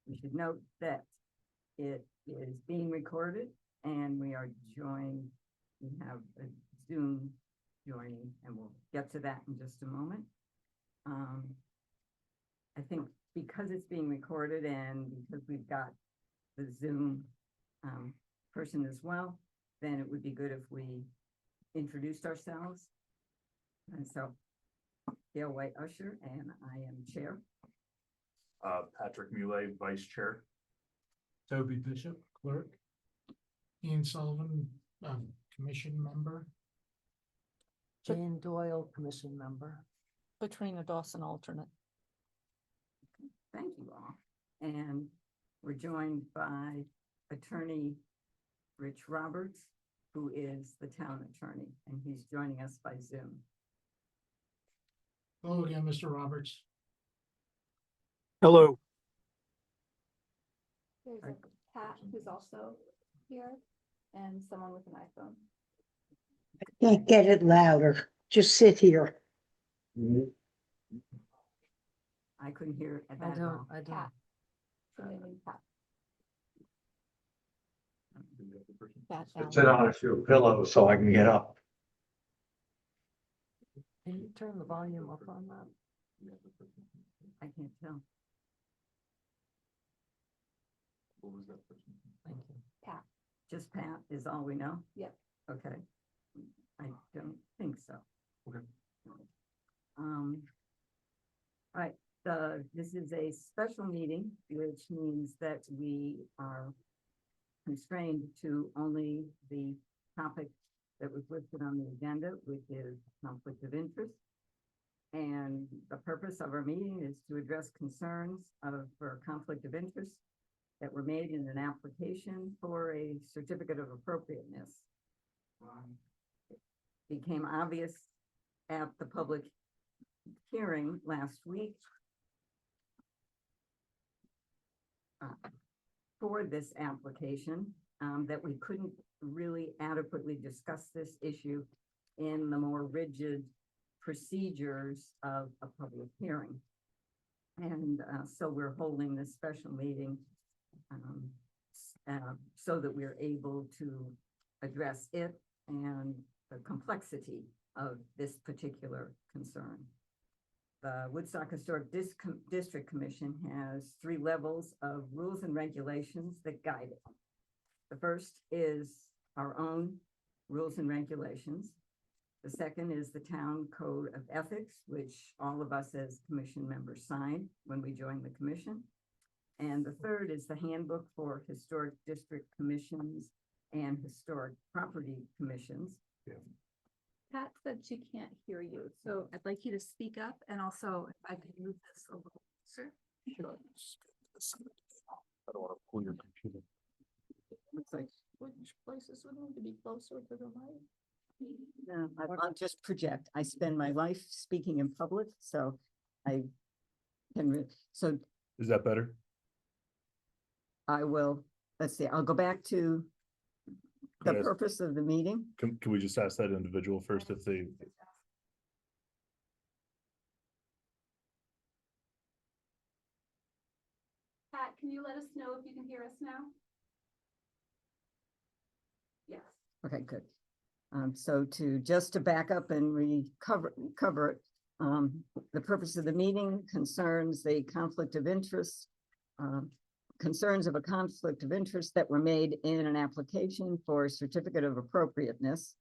we should note that it is being recorded and we are joined, we have a Zoom joining, and we'll get to that in just a moment. I think because it's being recorded and because we've got the Zoom person as well, then it would be good if we introduced ourselves. And so, Gail White Usher, and I am chair. Patrick Muley, vice chair. Toby Bishop, clerk. Ian Sullivan, commission member. Jane Doyle, commission member. Katrina Dawson, alternate. Thank you all. And we're joined by attorney Rich Roberts, who is the town attorney, and he's joining us by Zoom. Hello again, Mr. Roberts. Hello. There's a Pat who's also here and someone with an iPhone. Can't get it louder. Just sit here. I couldn't hear at I that don't, all. I don't. Pat. So maybe Pat. Pat Sit Allen. on a few pillows so I can get up. Can you turn the volume up on that? I can't tell. What was that person? Thank you. Pat. Just Pat is all we know? Yep. Okay. I don't think so. Okay. Right, this is a special meeting, which means that we are constrained to only the topic that was listed on the agenda, which is conflict of interest. And the purpose of our meeting is to address concerns for conflict of interest that were made in an application for a certificate of appropriateness. It became obvious at the public hearing last week for this application that we couldn't really adequately discuss this issue in the more rigid procedures of a public hearing. And so we're holding this special meeting so that we're able to address it and the complexity of this particular concern. The Woodstock Historic District Commission has 3 levels of rules and regulations that guide it. The first is our own rules and regulations. The second is the Town Code of Ethics, which all of us as commission members signed when we joined the commission. And the third is the Handbook for Historic District Commissions and Historic Property Commissions. Pat said she can't hear you, so I'd like you to speak up, and also if I could move this a little closer. Sure. I don't want to pull your computer. Looks like, Which places would need to be closer to the mic? no, I'll just project. I spend my life speaking in public, so I can, so Is that better? I will, let's see, I'll go back to the Yes. purpose of the meeting. Can we just ask that individual first if they? Pat, can you let us know if you can hear us now? Yes. Okay, good. So to back up and cover it, the purpose of the meeting concerns the conflict of interest, concerns of a conflict of interest that were made in an application for a certificate of appropriateness.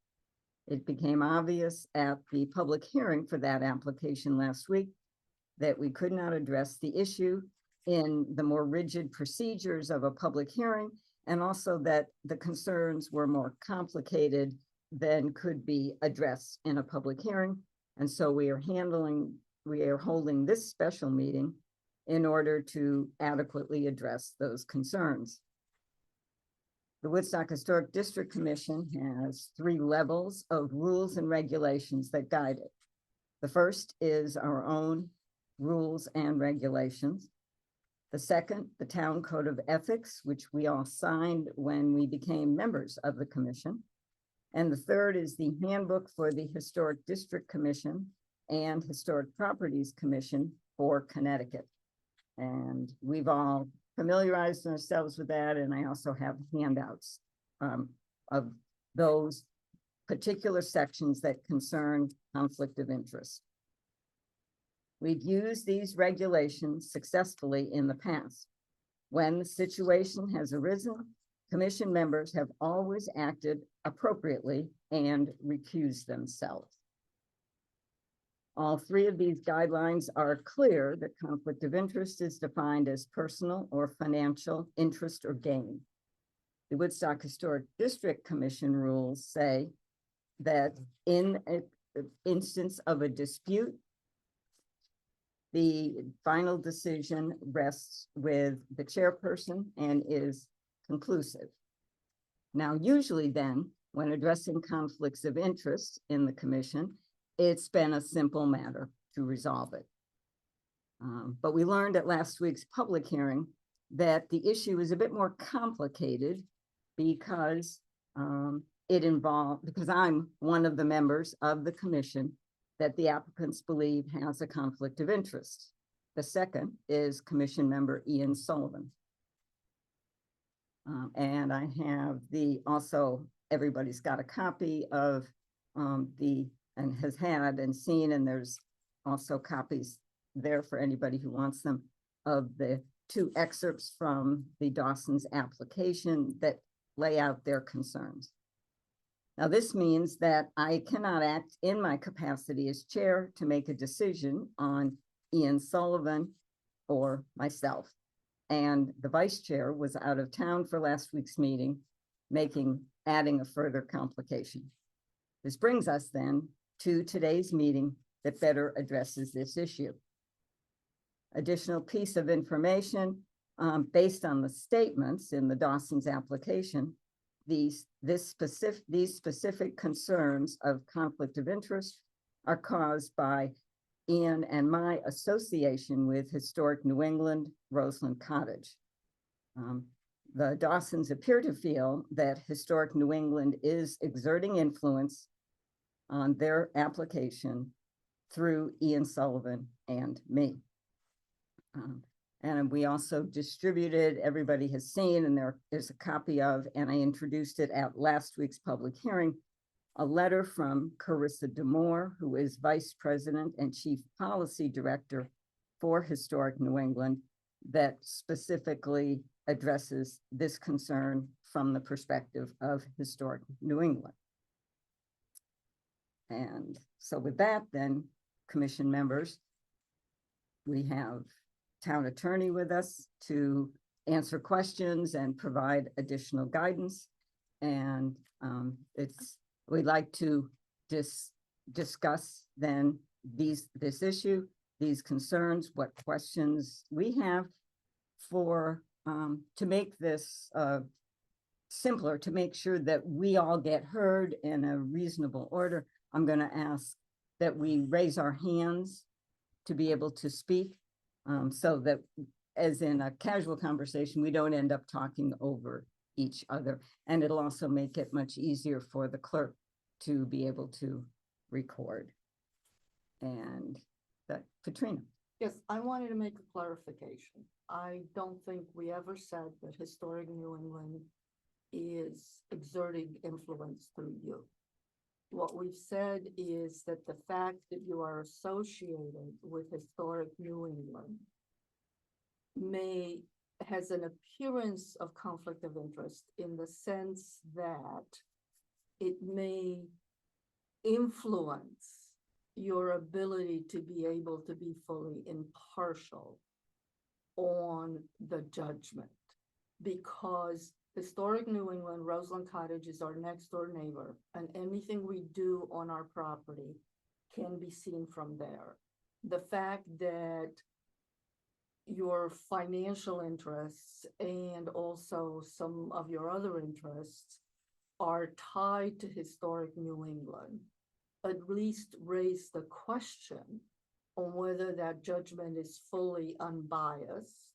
It became obvious at the public hearing for that application last week that we could not address the issue in the more rigid procedures of a public hearing, and also that the concerns were more complicated than could be addressed in a public hearing. And so we are holding this special meeting in order to adequately address those concerns. The Woodstock Historic District Commission has 3 levels of rules and regulations that guide it. The first is our own rules and regulations. The second, the Town Code of Ethics, which we all signed when we became members of the commission. And the third is the Handbook for the Historic District Commission and Historic Properties Commission for Connecticut. And we've all familiarized ourselves with that, and I also have handouts of those particular sections that concern conflict of interest. We've used these regulations successfully in the past. When the situation has arisen, commission members have always acted appropriately and recused themselves. All three of these guidelines are clear that conflict of interest is defined as personal or financial interest or gain. The Woodstock Historic District Commission rules say that in an instance of a dispute, the final decision rests with the chairperson and is conclusive. Now, usually then, when addressing conflicts of interest in the commission, it's been a simple matter to resolve it. But we learned at last week's public hearing that the issue is a bit more complicated because because I'm one of the members of the commission that the applicants believe has a conflict of interest. The second is Commission Member Ian Sullivan. And I have also, everybody's got a copy of and has had and seen, and there's also copies there for anybody who wants them, of the two excerpts from the Dawson's application that lay out their concerns. Now, this means that I cannot act in my capacity as chair to make a decision on Ian Sullivan or myself. And the vice chair was out of town for last week's meeting, adding a further complication. This brings us then to today's meeting that better addresses this issue. Additional piece of information, based on the statements in the Dawson's application, these specific concerns of conflict of interest are caused by Ian and my association with Historic New England, Roseland Cottage. The Dawsons appear to feel that Historic New England is exerting influence on their application through Ian Sullivan and me. And we also distributed, everybody has seen, and there is a copy of, and I introduced it at last week's public hearing, a letter from Carissa Demore, who is Vice President and Chief Policy Director for Historic New England, that specifically addresses this concern from the perspective of Historic New England. And so with that, then, commission members, we have town attorney with us to answer questions and provide additional guidance. And we'd like to discuss then this issue, these concerns, what questions we have for to make this simpler, to make sure that we all get heard in a reasonable order. I'm going to ask that we raise our hands to be able to speak, so that, as in a casual conversation, we don't end up talking over each other. And it'll also make it much easier for the clerk to be able to record. And that, Katrina. Yes, I wanted to make a clarification. I don't think we ever said that Historic New England is exerting influence through you. What we've said is that the fact that you are associated with Historic New England has an appearance of conflict of interest in the sense that it may influence your ability to be able to be fully impartial on the judgment, because Historic New England, Roseland Cottage is our next door neighbor, and anything we do on our property can be seen from there. The fact that your financial interests and also some of your other interests are tied to Historic New England at least raise the question on whether that judgment is fully unbiased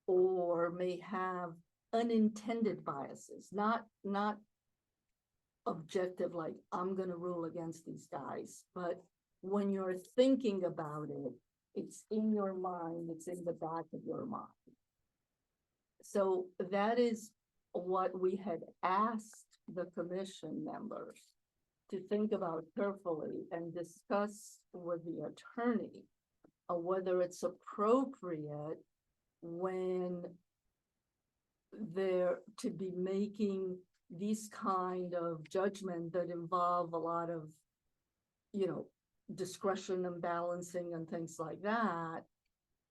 or may have unintended biases, not objective, like I'm going to rule against these guys, but when you're thinking about it, it's in your mind, it's in the back of your mind. So that is what we had asked the commission members to think about carefully and discuss with the attorney whether it's appropriate when they're to be making these kind of judgment that involve a lot of, discretion and balancing and things like that,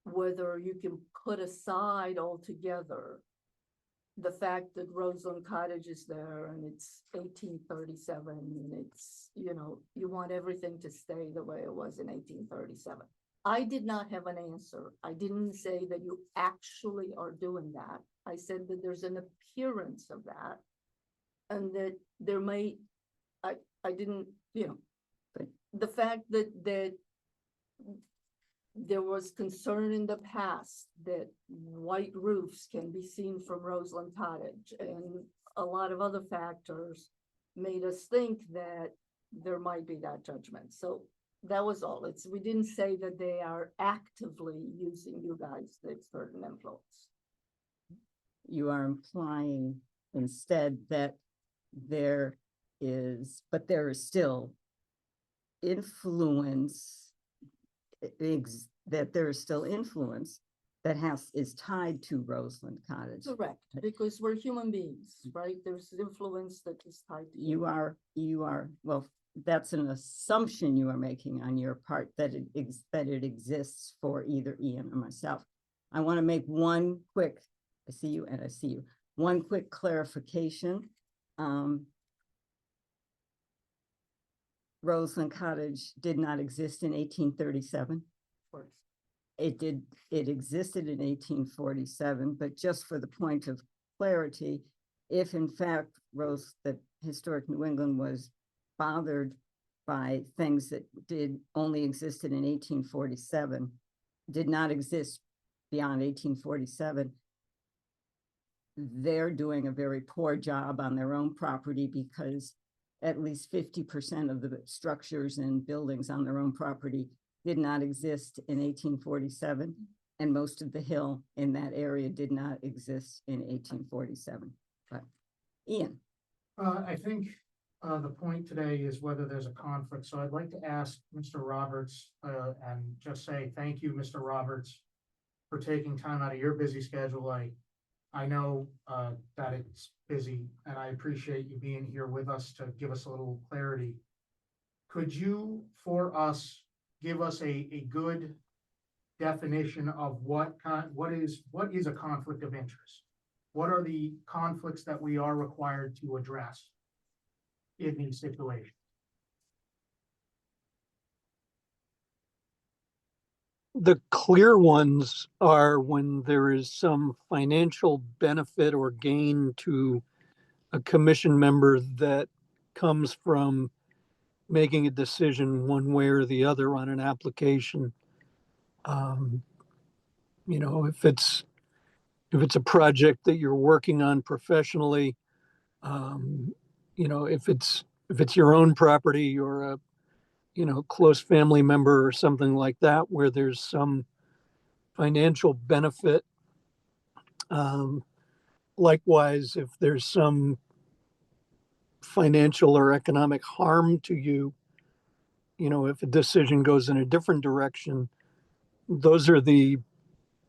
whether you can put aside altogether the fact that Roseland Cottage is there and it's 1837 and it's, you want everything to stay the way it was in 1837. I did not have an answer. I didn't say that you actually are doing that. I said that there's an appearance of that and that there may, I didn't, But- the fact that there was concern in the past that white roofs can be seen from Roseland Cottage and a lot of other factors made us think that there might be that judgment. So that was all. We didn't say that they are actively using you guys to exert an influence. You are implying instead that there is still influence, that there is still influence that is tied to Roseland Cottage. Correct, because we're human beings, right? There's influence that is tied to You are, well, that's an assumption you are making on your part that it exists for either Ian or myself. I want to make one quick, I see you and I see you, one quick clarification. Roseland Cottage did not exist in 1837. course. It existed in 1847, but just for the point of clarity, if in fact that Historic New England was bothered by things that only existed in 1847, did not exist beyond 1847, they're doing a very poor job on their own property because at least 50% of the structures and buildings on their own property did not exist in 1847, and most of the hill in that area did not exist in 1847. But Ian. I think the point today is whether there's a conflict. So I'd like to ask Mr. Roberts and just say thank you, Mr. Roberts, for taking time out of your busy schedule. I know that it's busy and I appreciate you being here with us to give us a little clarity. Could you, for us, give us a good definition of what is a conflict of interest? What are the conflicts that we are required to address in these situations? The clear ones are when there is some financial benefit or gain to a commission member that comes from making a decision one way or the other on an application. If it's a project that you're working on professionally, if it's your own property or a close family member or something like that, where there's some financial benefit. Likewise, if there's some financial or economic harm to you, if a decision goes in a different direction, those are the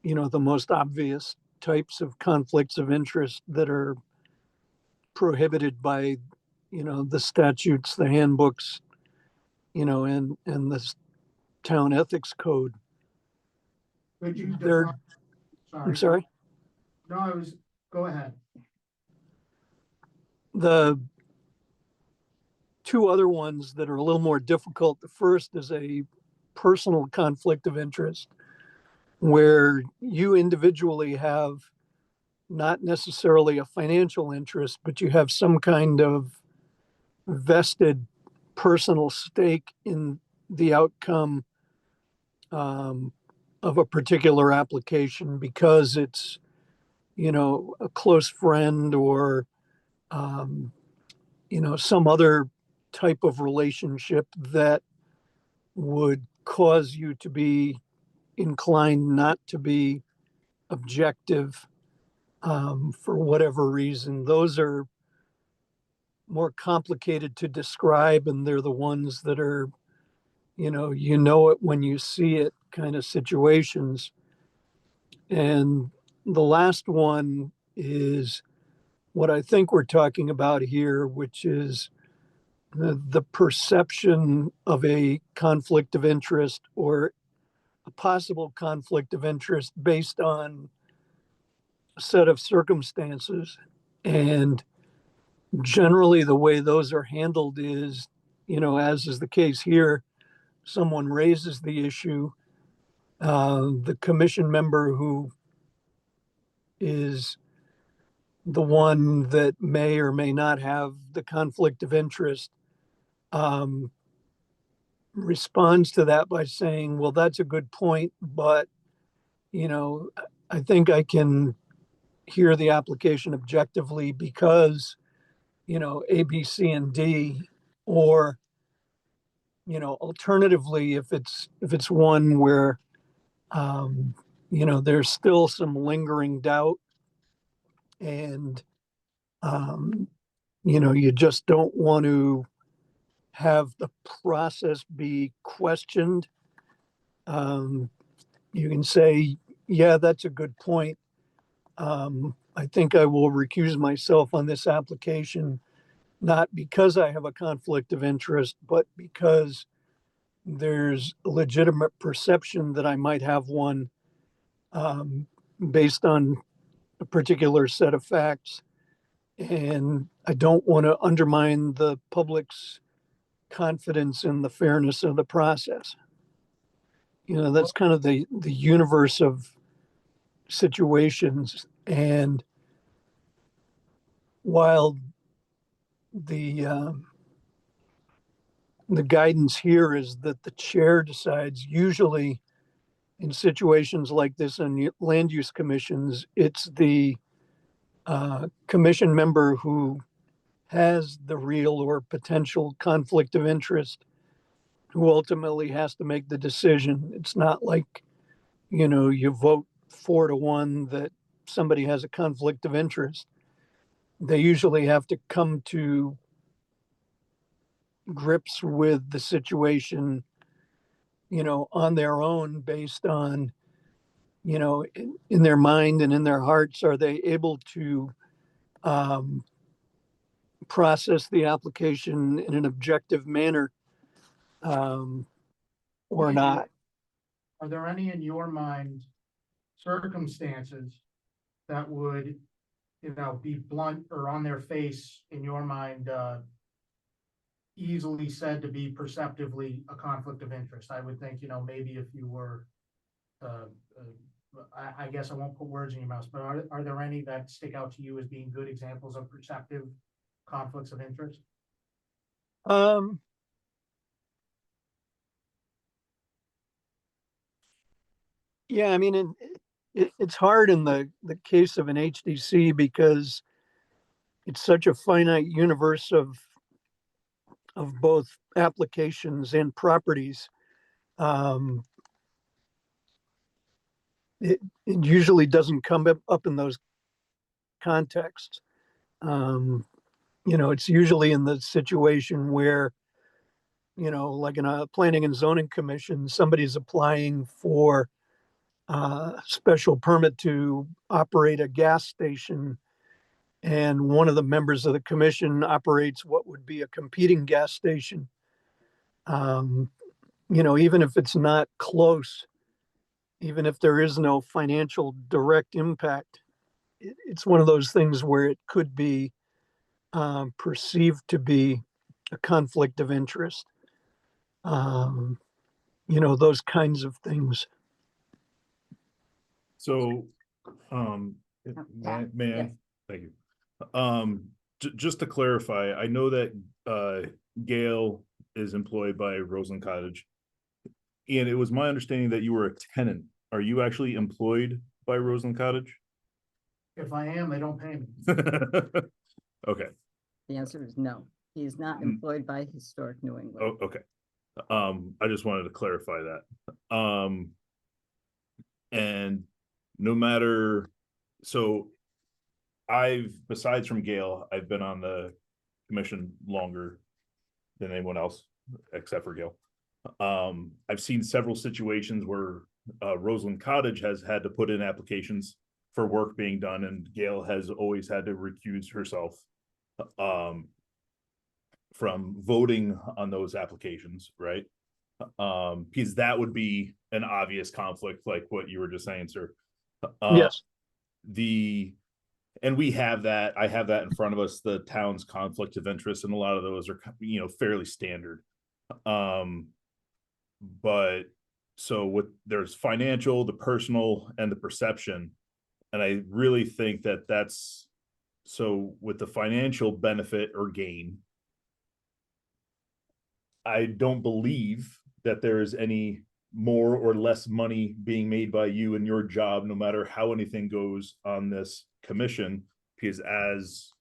most obvious types of conflicts of interest that are prohibited by, the statutes, the handbooks, and the town ethics code. Could you They're- define- I'm sorry. No, go ahead. The two other ones that are a little more difficult, the first is a personal conflict of interest where you individually have not necessarily a financial interest, but you have some kind of vested personal stake in the outcome of a particular application because it's, a close friend or, some other type of relationship that would cause you to be inclined not to be objective for whatever reason. Those are more complicated to describe, and they're the ones that are, you know it when you see it kind of situations. And the last one is what I think we're talking about here, which is the perception of a conflict of interest or a possible conflict of interest based on a set of circumstances. And generally, the way those are handled is, as is the case here, someone raises the issue. The commission member who is the one that may or may not have the conflict of interest um, responds to that by saying, well, that's a good point, but, I think I can hear the application objectively because, A, B, C, and D, or, alternatively, if it's one where, there's still some lingering doubt and, um, you just don't want to have the process be questioned. You can say, yeah, that's a good point. I think I will recuse myself on this application, not because I have a conflict of interest, but because there's a legitimate perception that I might have one um, based on a particular set of facts. And I don't want to undermine the public's confidence in the fairness of the process. That's kind of the universe of situations. And while the the guidance here is that the chair decides, usually in situations like this in land use commissions, it's the commission member who has the real or potential conflict of interest who ultimately has to make the decision. It's not like, you vote 4-1 that somebody has a conflict of interest. They usually have to come to grips with the situation, on their own based on, in their mind and in their hearts, are they able to um, process the application in an objective manner um, or not? Are there any in your mind circumstances that would, be blunt or on their face in your mind, easily said to be perceptively a conflict of interest? I would think, maybe if you were, I guess I won't put words in your mouth, but are there any that stick out to you as being good examples of perceptive conflicts of interest? Um, yeah, I mean, it's hard in the case of an HDC because it's such a finite universe of both applications and properties. Um, it usually doesn't come up in those contexts. Um, it's usually in the situation where, like in a planning and zoning commission, somebody's applying for a special permit to operate a gas station. And one of the members of the commission operates what would be a competing gas station. Um, even if it's not close, even if there is no financial direct impact, it's one of those things where it could be perceived to be a conflict of interest. Um, those kinds of things. So, Pat, may I? yes. Thank you. Just to clarify, I know that Gail is employed by Roseland Cottage, and it was my understanding that you were a tenant. Are you actually employed by Roseland Cottage? If I am, they don't pay me. Okay. The answer is no. He is not Mm. employed by Historic New England. Oh, okay. I just wanted to clarify that. And no matter, so besides from Gail, I've been on the commission longer than anyone else, except for Gail. I've seen several situations where Roseland Cottage has had to put in applications for work being done, and Gail has always had to recuse herself from voting on those applications, right? Because that would be an obvious conflict, like what you were just saying, sir. Yes, And we have that, I have that in front of us, the town's conflict of interest, and a lot of those are, fairly standard. But so there's financial, the personal, and the perception. And I really think that that's, so with the financial benefit or gain, I don't believe that there is any more or less money being made by you in your job, no matter how anything goes on this commission, because as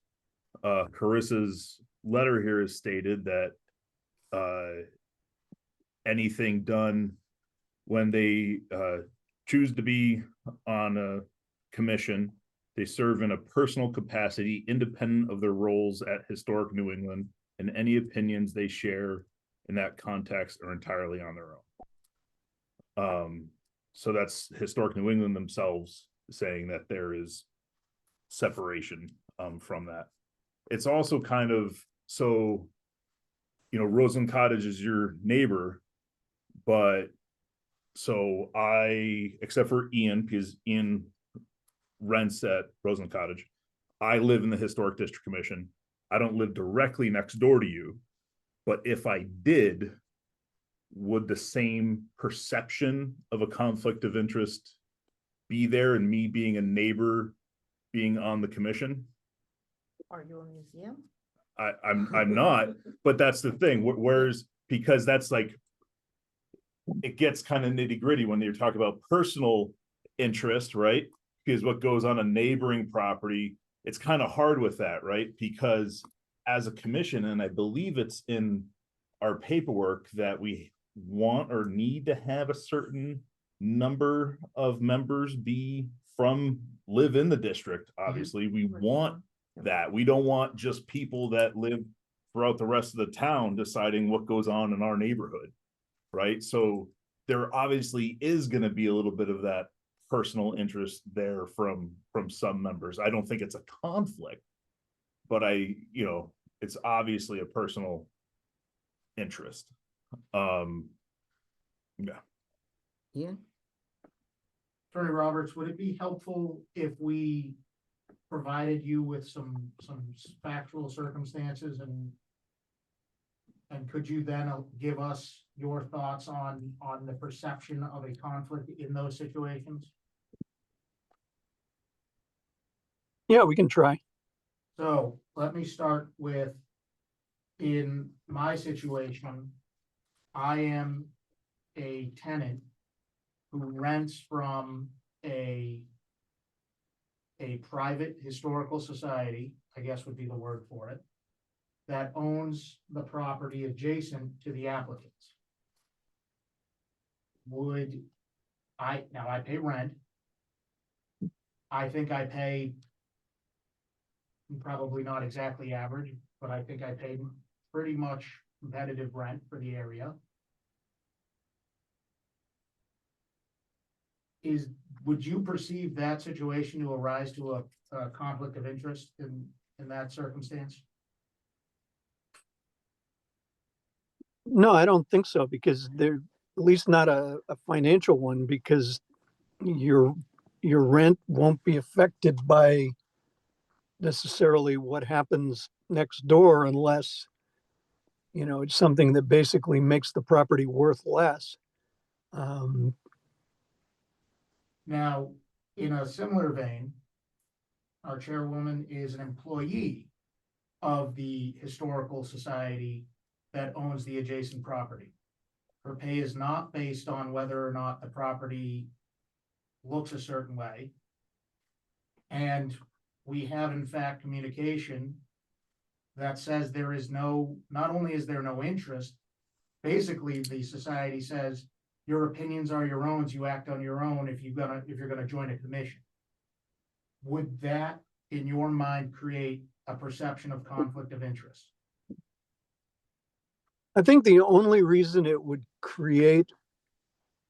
Carissa's letter here is stated, that anything done when they choose to be on a commission, they serve in a personal capacity independent of their roles at Historic New England, and any opinions they share in that context are entirely on their own. So that's Historic New England themselves saying that there is separation from that. It's also kind of, so, Roseland Cottage is your neighbor, but so except for Ian, because Ian rents at Roseland Cottage, I live in the Historic District Commission. I don't live directly next door to you, but if I did, would the same perception of a conflict of interest be there, and me being a neighbor being on the commission? Are you a museum? I'm not, but that's the thing. Where's, because that's like, it gets kind of nitty gritty when you're talking about personal interest, right? Because what goes on a neighboring property, it's kind of hard with that, right? Because as a commission, and I believe it's in our paperwork, that we want or need to have a certain number of members live in the district. Obviously, we want that. We don't want just people that live throughout the rest of the town deciding what goes on in our neighborhood, right? So there obviously is going to be a little bit of that personal interest there from some members. I don't think it's a conflict, but it's obviously a personal interest. Yeah, Attorney Roberts, would it be helpful if we provided you with some factual circumstances, and could you then give us your thoughts on the perception of a conflict in those situations? yeah, we can try. So let me start with, in my situation, I am a tenant who rents from a private historical society, I guess would be the word for it, that owns the property adjacent to the applicants. Now I pay rent. I think I pay, probably not exactly average, but I think I paid pretty much competitive rent for the area. Would you perceive that situation to arise to a conflict of interest in that circumstance? No, I don't think so, because they're at least not a financial one, because your rent won't be affected by necessarily what happens next door, unless it's something that basically makes the property worth less. Now, in a similar vein, our chairwoman is an employee of the historical society that owns the adjacent property. Her pay is not based on whether or not the property looks a certain way. And we have in fact communication that says there is not only is there no interest, basically the society says, your opinions are your own, you act on your own if you're gonna join a commission. Would that in your mind, create a perception of conflict of interest? I think the only reason it would create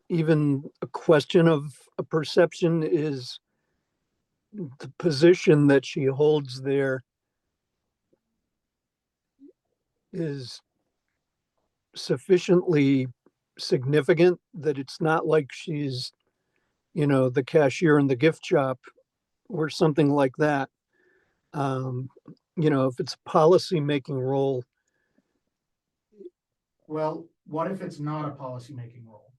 even a question of a perception is the position that she holds there is sufficiently significant that it's not like she's, the cashier in the gift shop or something like that. If it's a policy-making role, Well, what if it's not a policymaking role?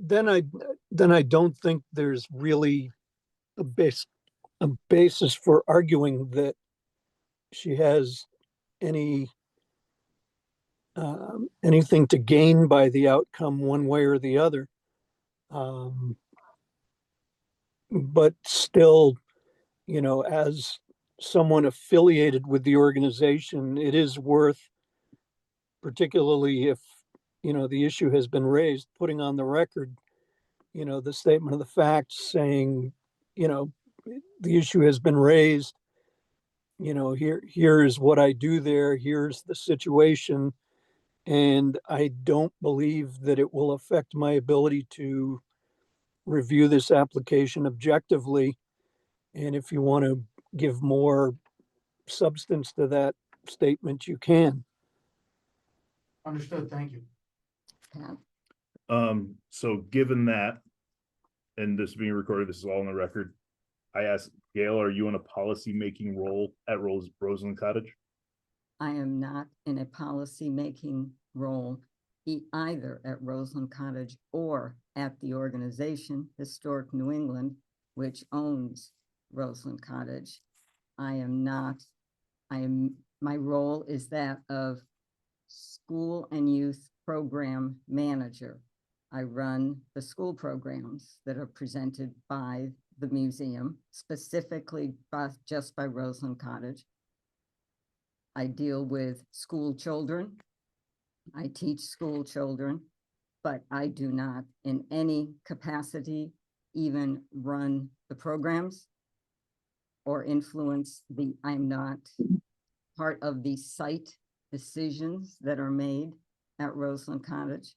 then I don't think there's really a basis for arguing that she has any anything to gain by the outcome one way or the other. But still, as someone affiliated with the organization, it is worth, particularly if, the issue has been raised, putting on the record, the statement of the facts saying, the issue has been raised, here is what I do there, here's the situation. And I don't believe that it will affect my ability to review this application objectively. And if you want to give more substance to that statement, you can. Understood, thank you. Pat? So given that, and this being recorded, this is all on the record. I asked Gail, are you in a policy-making role at Roseland Cottage? I am not in a policy-making role either at Roseland Cottage or at the organization Historic New England, which owns Roseland Cottage. My role is that of school and youth program manager. I run the school programs that are presented by the museum, specifically just by Roseland Cottage. I deal with school children. I teach school children, but I do not in any capacity even run the programs or influence I'm not part of the site decisions that are made at Roseland Cottage,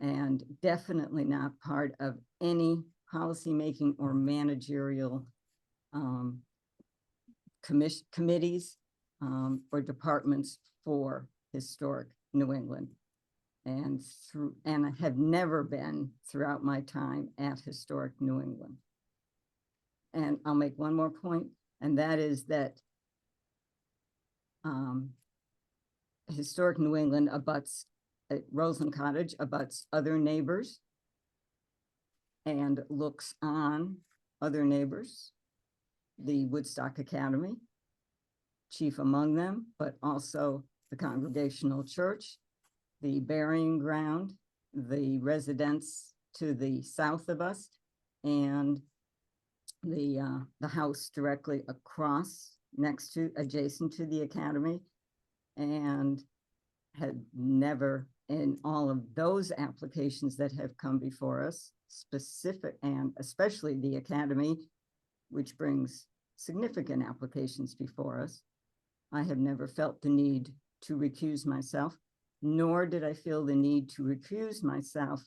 and definitely not part of any policymaking or managerial committees or departments for Historic New England. And I have never been throughout my time at Historic New England. And I'll make one more point, and that is that Historic New England abuts Roseland Cottage, abuts other neighbors and looks on other neighbors, the Woodstock Academy, chief among them, but also the Congregational Church, the burying ground, the residents to the south of us, and the house directly across, adjacent to the academy, and had never, in all of those applications that have come before us, specific, and especially the academy, which brings significant applications before us, I have never felt the need to recuse myself, nor did I feel the need to recuse myself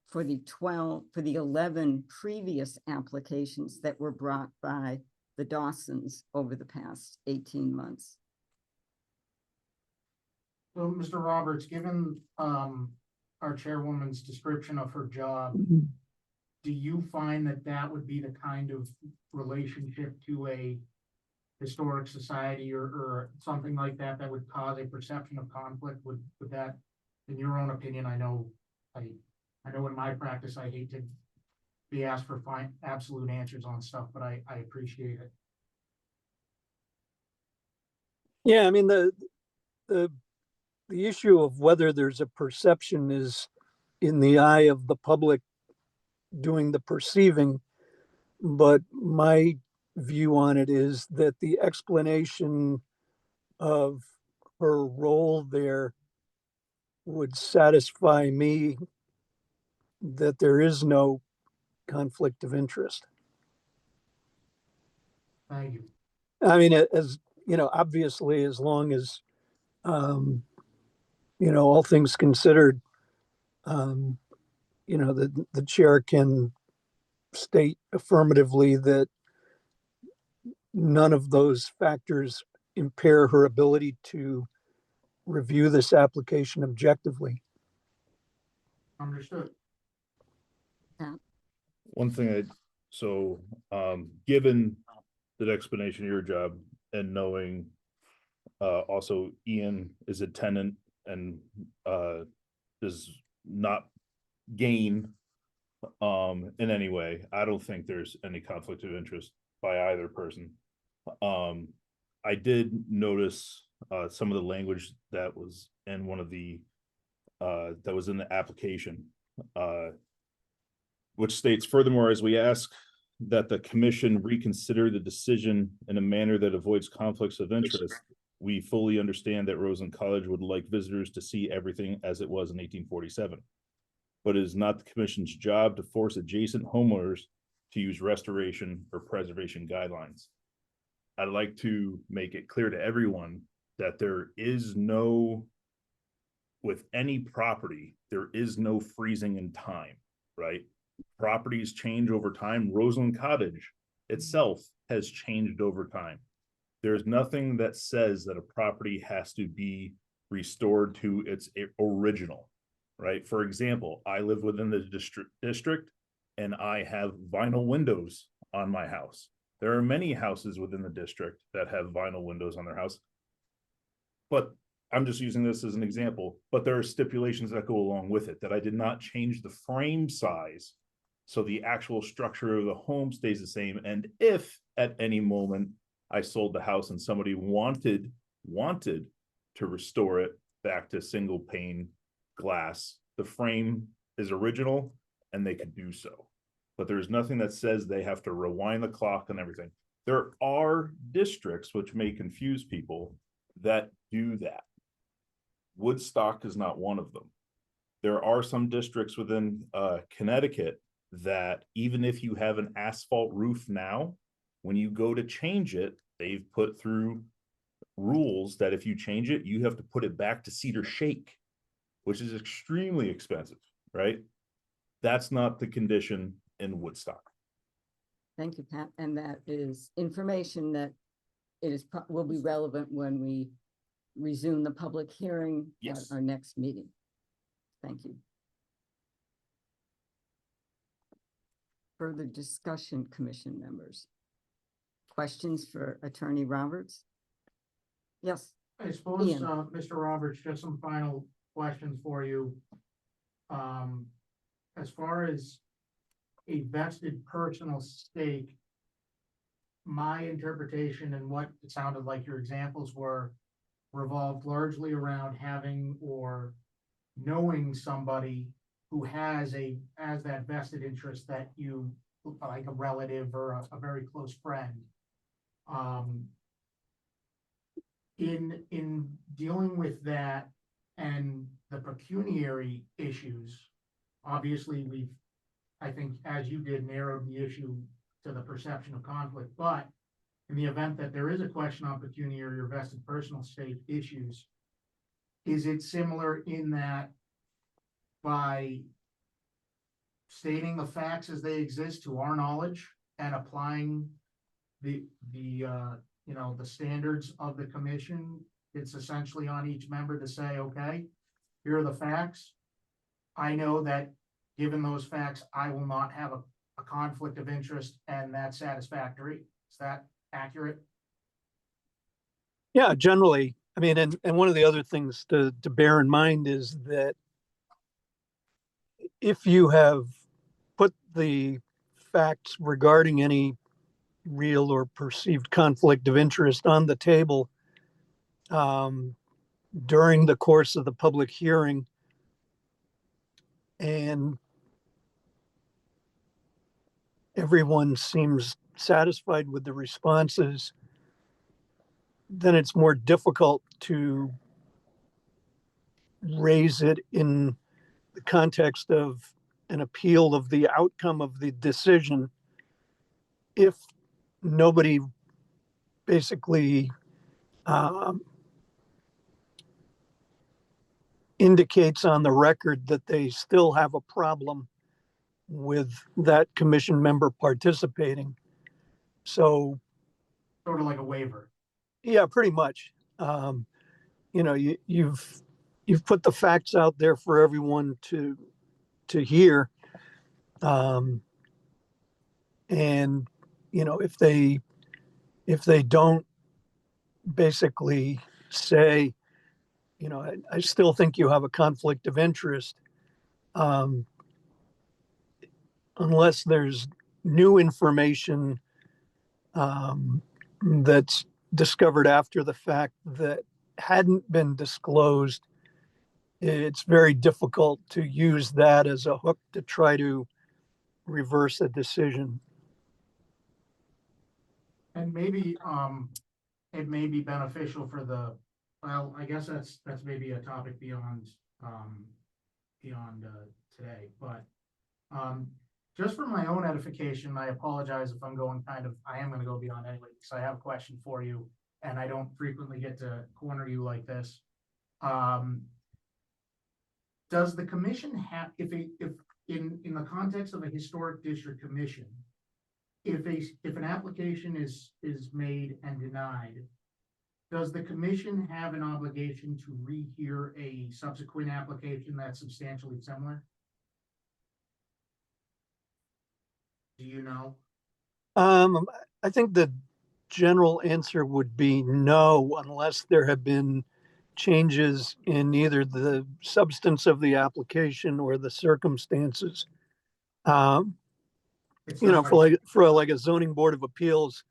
for the 11 previous applications that were brought by the Dawsons over the past 18 months. So, Mr. Roberts, given our chairwoman's description of her job, do you find that that would be the kind of relationship to a historic society or something like that that would cause a perception of conflict? Would that, in your own opinion, I know in my practice, I hate to be asked for absolute answers on stuff, but I appreciate it. Yeah, I mean, the issue of whether there's a perception is in the eye of the public doing the perceiving, but my view on it is that the explanation of her role there would satisfy me that there is no conflict of interest. Thank you. I mean, as you know, obviously, as long as all things considered, um, the chair can state affirmatively that none of those factors impair her ability to review this application objectively. Understood. One thing given the explanation of your job and knowing also Ian is a tenant and does not gain in any way, I don't think there's any conflict of interest by either person. I did notice some of the language that was in one of the that was in the application, which states, furthermore, as we ask that the commission reconsider the decision in a manner that avoids conflicts of interest, we fully understand that Roseland College would like visitors to see everything as it was in 1847. But it is not the commission's job to force adjacent homeowners to use restoration or preservation guidelines. I'd like to make it clear to everyone that with any property, there is no freezing in time, right? Properties change over time. Roseland Cottage itself has changed over time. There's nothing that says that a property has to be restored to its original, right? For example, I live within the district and I have vinyl windows on my house. There are many houses within the district that have vinyl windows on their house, but I'm just using this as an example, but there are stipulations that go along with it, that I did not change the frame size. So the actual structure of the home stays the same. And if at any moment I sold the house and somebody wanted to restore it back to single pane glass, the frame is original and they could do so. But there's nothing that says they have to rewind the clock and everything. There are districts, which may confuse people, that do that. Woodstock is not one of them. There are some districts within Connecticut that even if you have an asphalt roof now, when you go to change it, they've put through rules that if you change it, you have to put it back to cedar shake, which is extremely expensive, right? That's not the condition in Woodstock. Thank you, Pat. And that is information that will be relevant when we resume the public hearing at Yes. our next meeting. Thank you. Further discussion, commission members. Questions for Attorney Roberts? Yes, I suppose, Ian. Mr. Roberts, just some final questions for you. As far as a vested personal stake, my interpretation and what it sounded like your examples were revolved largely around having or knowing somebody who has that vested interest that you, like a relative or a very close friend. In dealing with that and the pecuniary issues, obviously I think, as you did, narrowed the issue to the perception of conflict, but in the event that there is a question on pecuniary or vested personal stake issues, is it similar in that by stating the facts as they exist to our knowledge and applying the standards of the commission, it's essentially on each member to say, okay, here are the facts. I know that given those facts, I will not have a conflict of interest, and that's satisfactory. Is that accurate? Yeah, generally. I mean, and one of the other things to bear in mind is that if you have put the facts regarding any real or perceived conflict of interest on the table during the course of the public hearing, and everyone seems satisfied with the responses, then it's more difficult to raise it in the context of an appeal of the outcome of the decision if nobody basically indicates on the record that they still have a problem with that commission member participating. So, Sort of like a waiver. yeah, pretty much. You know, you've put the facts out there for everyone to hear. And you know, if they don't basically say, you know, I still think you have a conflict of interest, unless there's new information that's discovered after the fact that hadn't been disclosed, it's very difficult to use that as a hook to try to reverse a decision. And maybe, it may be beneficial for the, well, I guess that's maybe a topic beyond, today, but, just for my own edification, I apologize if I'm going I am gonna go beyond anyway, because I have a question for you, and I don't frequently get to corner you like this. Does the commission have, if in the context of a historic district commission, if an application is made and denied, does the commission have an obligation to rehear a subsequent application that's substantially similar? Do you know? I think the general answer would be no, unless there have been changes in either the substance of the application or the circumstances. It's You know, not for like a zoning board of appeals,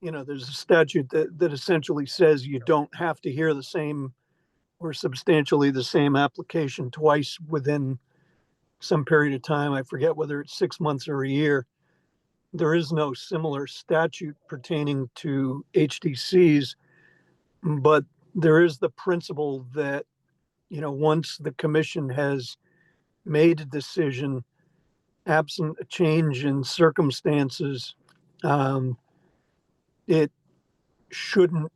you know, there's a statute that essentially says you don't have to hear the same or substantially the same application twice within some period of time. I forget whether it's 6 months or a year. There is no similar statute pertaining to HDCs, but there is the principle that, you know, once the commission has made a decision, absent a change in circumstances, it shouldn't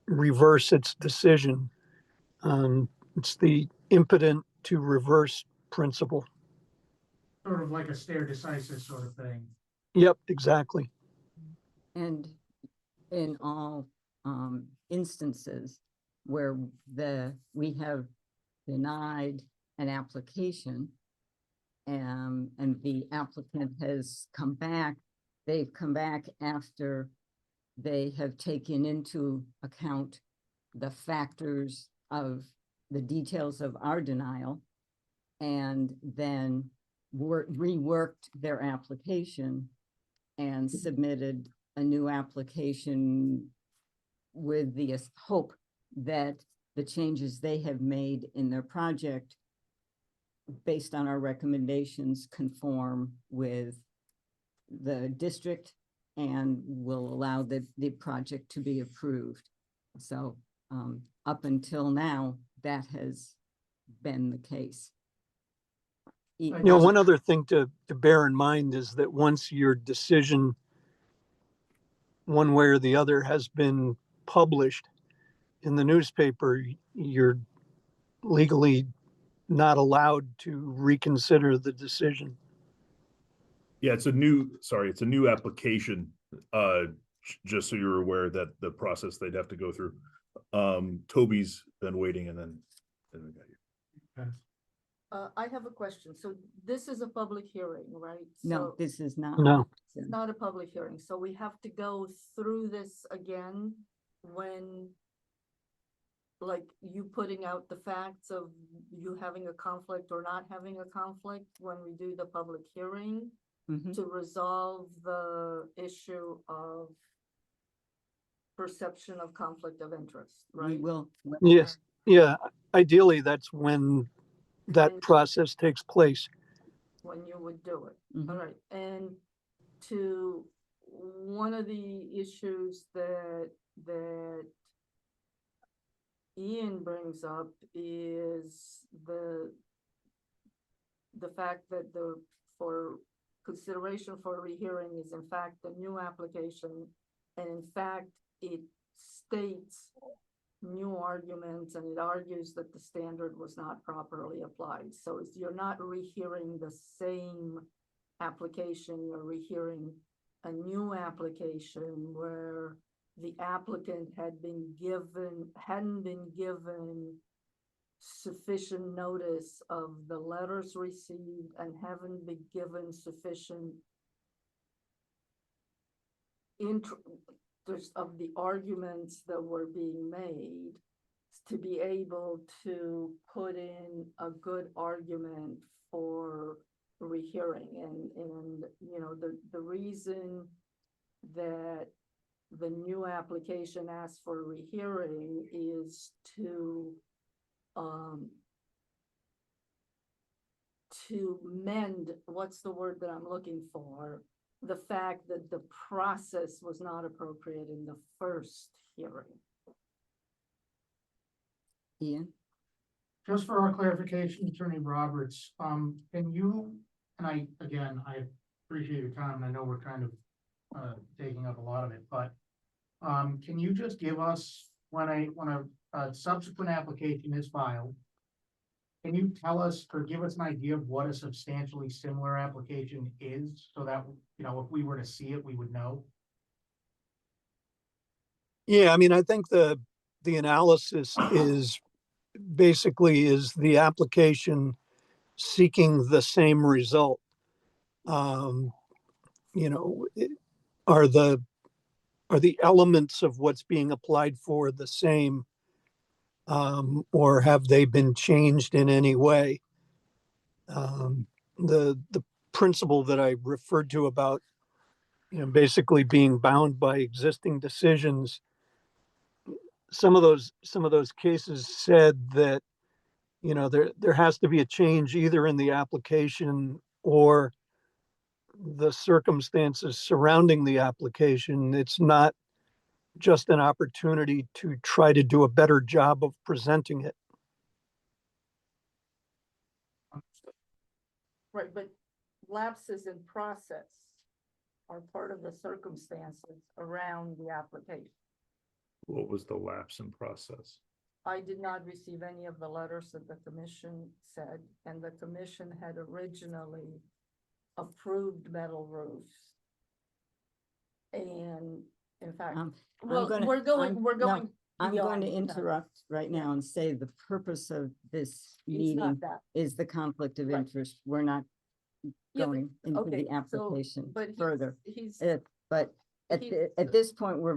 reverse its decision. It's the impotent to reverse principle. sort of like a stare decisis sort of thing. Yep, exactly. And in all instances where we have denied an application and the applicant has come back, they've come back after they have taken into account the factors of the details of our denial and then reworked their application and submitted a new application with the hope that the changes they have made in their project based on our recommendations conform with the district and will allow the project to be approved. So up until now, that has been the case. You know, one other thing to bear in mind is that once your decision, one way or the other, has been published in the newspaper, you're legally not allowed to reconsider the decision. Yeah, it's a new application, just so you're aware that the process they'd have to go through. Toby's been waiting and then we got you. I have a question. So this is a public hearing, right? No, So this is not. No, it's not a public hearing, so we have to go through this again when, like, you putting out the facts of you having a conflict or not having a conflict when we do the public hearing Mhm. to resolve the issue of perception of conflict of interest, We right? will. yes, yeah, ideally, that's when that And- process takes place. When you would do it. Mhm. All right, and to one of the issues that Ian brings up is the fact that for consideration for rehearing is in fact a new application, and in fact, it states new arguments, and it argues that the standard was not properly applied. So you're not rehearing the same application, you're rehearing a new application where the applicant hadn't been given sufficient notice of the letters received and haven't been given sufficient interest of the arguments that were being made to be able to put in a good argument for rehearing. And you know, the reason that the new application asks for rehearing is to mend, what's the word that I'm looking for? The fact that the process was not appropriate in the first hearing. Ian? Just for our clarification, Attorney Roberts, can you, and I appreciate your time, and I know we're kind of taking up a lot of it, but can you just give us, when a subsequent application is filed, can you tell us or give us an idea of what a substantially similar application is, so that, you know, if we were to see it, we would know? Yeah, I mean, I think the analysis is basically is the application seeking the same result. You know, are the elements of what's being applied for the same, or have they been changed in any way? The principle that I referred to about, you know, basically being bound by existing decisions, some of those cases said that, you know, there has to be a change either in the application or the circumstances surrounding the application. It's not just an opportunity to try to do a better job of presenting it. Right, but lapses in process are part of the circumstances around the application. What was the lapse in process? I did not receive any of the letters that the commission said, and the commission had originally approved metal roofs. And in fact, I'm well, gonna- we're going no, I'm going to beyond that. interrupt right now and say the purpose of this It's meeting not that. is the conflict of Right. interest. We're not Yeah, but- going into okay, the so- application but he's- further. He's, But He- at this point, we're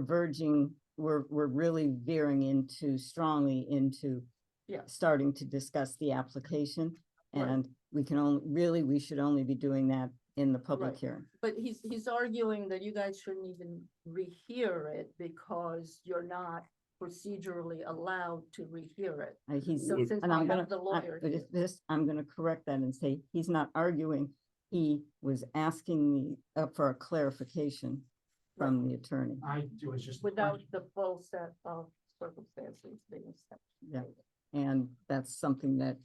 really veering into strongly into Yeah. starting to discuss the application. Right. And we should only be doing that in the public Right. hearing. but he's arguing that you guys shouldn't even rehear it because you're not procedurally allowed to rehear it. He's, So since and we I'm have gonna, the lawyer but here. if this, I'm gonna correct that and say, he's not arguing. He was asking me for a clarification from the attorney. It was just. Without the full set of circumstances being set. Yeah. And that's something that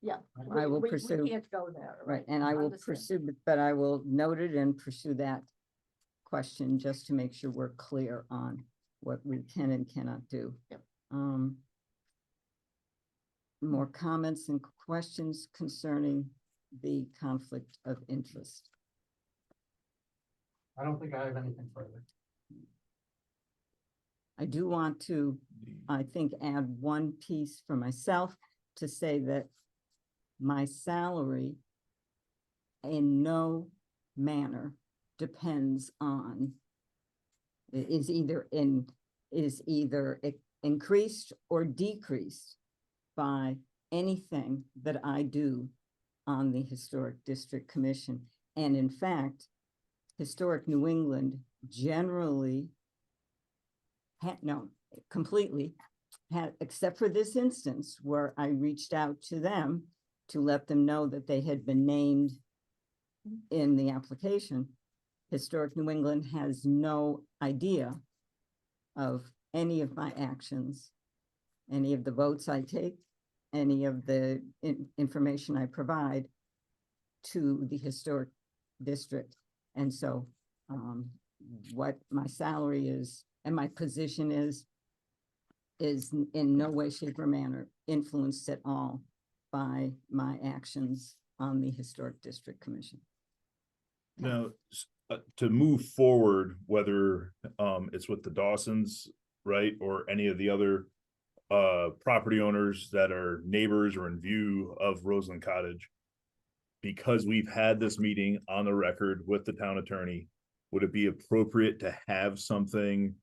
Yeah. I will we pursue. can't go there. right, and I will Understand. pursue, but I will note it and pursue that question just to make sure we're clear on what we can and cannot do. Yep. More comments and questions concerning the conflict of interest? I don't think I have anything further. I do want to, I think, add one piece for myself to say that my salary in no manner depends on, is either increased or decreased by anything that I do on the Historic District Commission. And in fact, Historic New England generally completely had, except for this instance where I reached out to them to let them know that they had been named in the application. Historic New England has no idea of any of my actions, any of the votes I take, any of the information I provide to the historic district. And so, what my salary is and my position is in no way, shape, or manner influenced at all by my actions on the Historic District Commission. Now, to move forward, whether it's with the Dawsons, right, or any of the other property owners that are neighbors or in view of Roseland Cottage, because we've had this meeting on the record with the town attorney, would it be appropriate to have something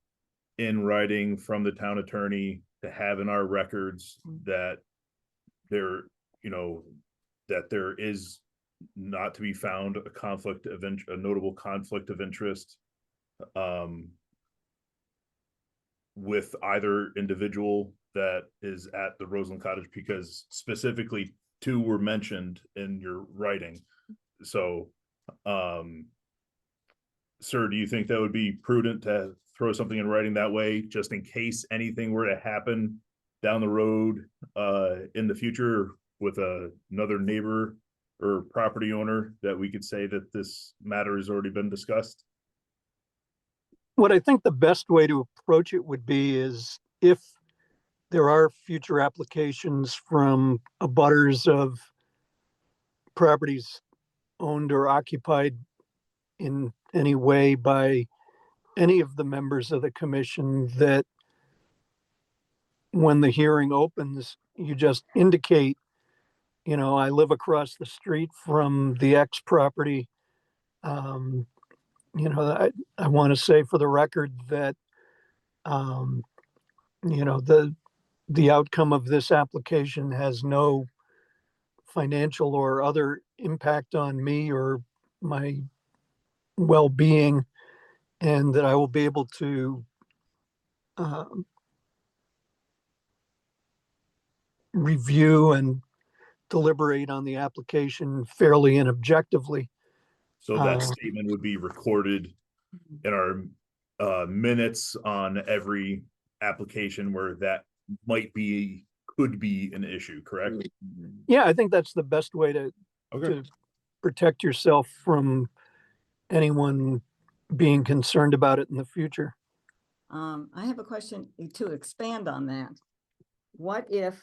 in writing from the town attorney to have in our records that there, you know, that there is not to be found a conflict of a notable conflict of interest with either individual that is at the Roseland Cottage, because specifically two were mentioned in your writing. So, sir, do you think that would be prudent to throw something in writing that way, just in case anything were to happen down the road in the future with another neighbor or property owner, that we could say that this matter has already been discussed? What I think the best way to approach it would be is if there are future applications from abutters of properties owned or occupied in any way by any of the members of the commission, that when the hearing opens, you just indicate, you know, I live across the street from the X property. You know, I want to say for the record that, you know, the outcome of this application has no financial or other impact on me or my well-being, and that I will be able to review and deliberate on the application fairly and objectively. So that statement would be recorded in our minutes on every application where that could be an issue, correct? Yeah, I think that's the best way to Okay. protect yourself from anyone being concerned about it in the future. I have a question to expand on that. What if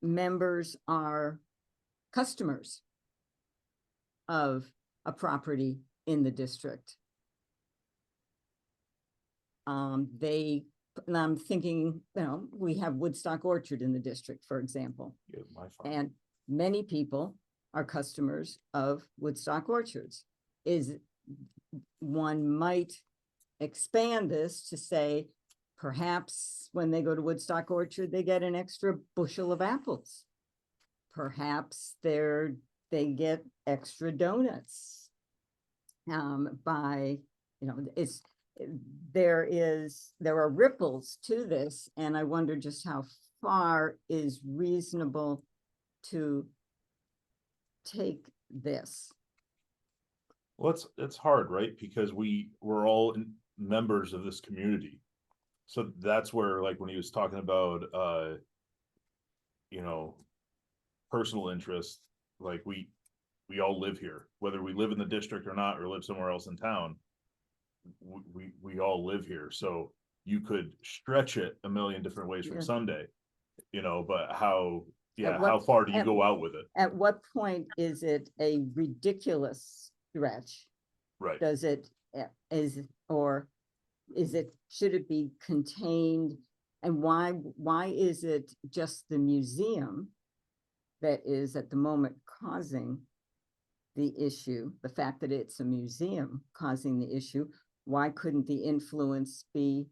members are customers of a property in the district? And I'm thinking, you know, we have Woodstock Orchard in the district, for example, Yeah, my fault. and many people are customers of Woodstock Orchards. One might expand this to say, perhaps when they go to Woodstock Orchard, they get an extra bushel of apples. Perhaps they get extra donuts. By, you know, there are ripples to this, and I wonder just how far is reasonable to take this. Well, it's hard, right? Because we're all members of this community. So that's where, like, when he was talking about, you know, personal interest, like we all live here, whether we live in the district or not, or live somewhere else in town, we all live here. So you could stretch it a million different ways from Yeah. Sunday, you know, but how what- far do you at- go out with it? At what point is it a ridiculous stretch? Right. Does it, should it be contained? And why is it just the museum that is at the moment causing the issue? The fact that it's a museum causing the issue, why couldn't the influence be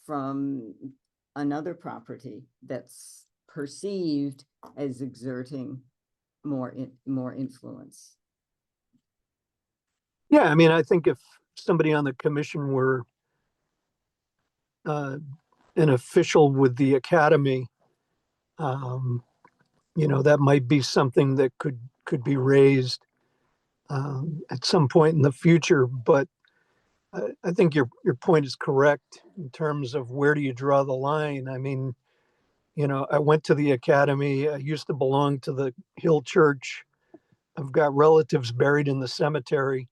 from another property that's perceived as exerting more influence? Yeah, I mean, I think if somebody on the commission were an official with the academy, you know, that might be something that could be raised at some point in the future. But I think your point is correct in terms of where do you draw the line. I mean, You know, I went to the academy. I used to belong to the Hill Church. I've got relatives buried in the cemetery.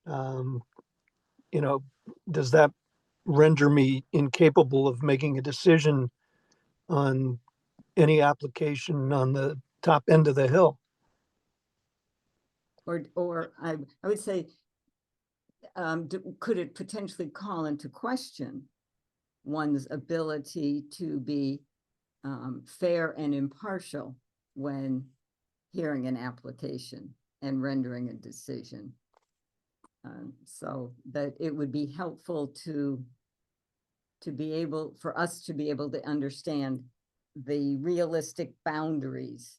Um, you know, does that render me incapable of making a decision on any application on the top end of the hill? Or I would say, could it potentially call into question one's ability to be fair and impartial when hearing an application and rendering a decision? So that it would be helpful to be able, for us to be able to understand the realistic boundaries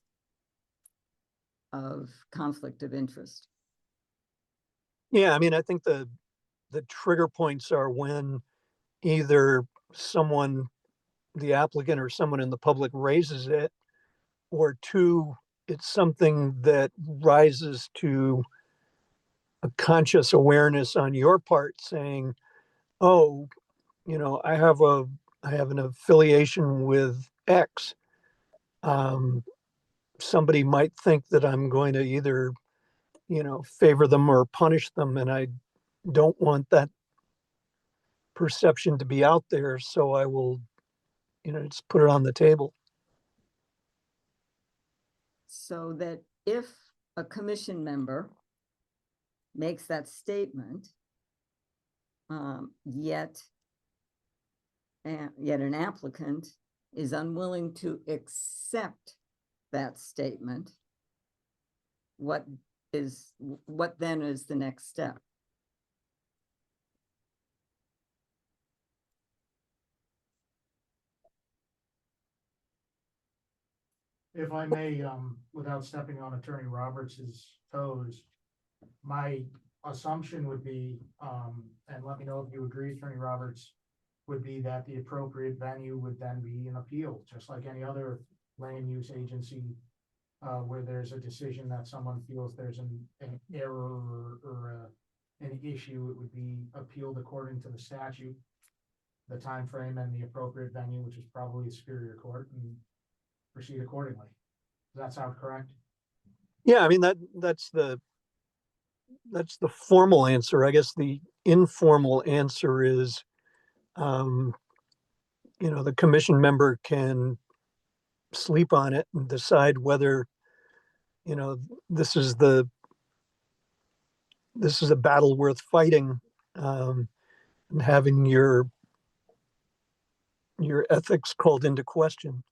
of conflict of interest. Yeah, I mean, I think the trigger points are when either someone, the applicant or someone in the public raises it, or two, it's something that rises to a conscious awareness on your part saying, oh, you know, I have an affiliation with X. Somebody might think that I'm going to either, you know, favor them or punish them, and I don't want that perception to be out there. So I will, you know, just put it on the table. So that if a commission member makes that statement, yet an applicant is unwilling to accept that statement, what then is the next step? If I may, without stepping on Attorney Roberts's toes, my assumption would be, and let me know if you agree, Attorney Roberts, would be that the appropriate venue would then be an appeal, just like any other land use agency, where there's a decision that someone feels there's an error or an issue, it would be appealed according to the statute, the time frame, and the appropriate venue, which is probably a Superior Court, and proceed accordingly. Does that sound correct? Yeah, I mean, that's the formal answer. I guess the informal answer is, you know, the commission member can sleep on it and decide whether, you know, this is a battle worth fighting, and having your ethics called into question.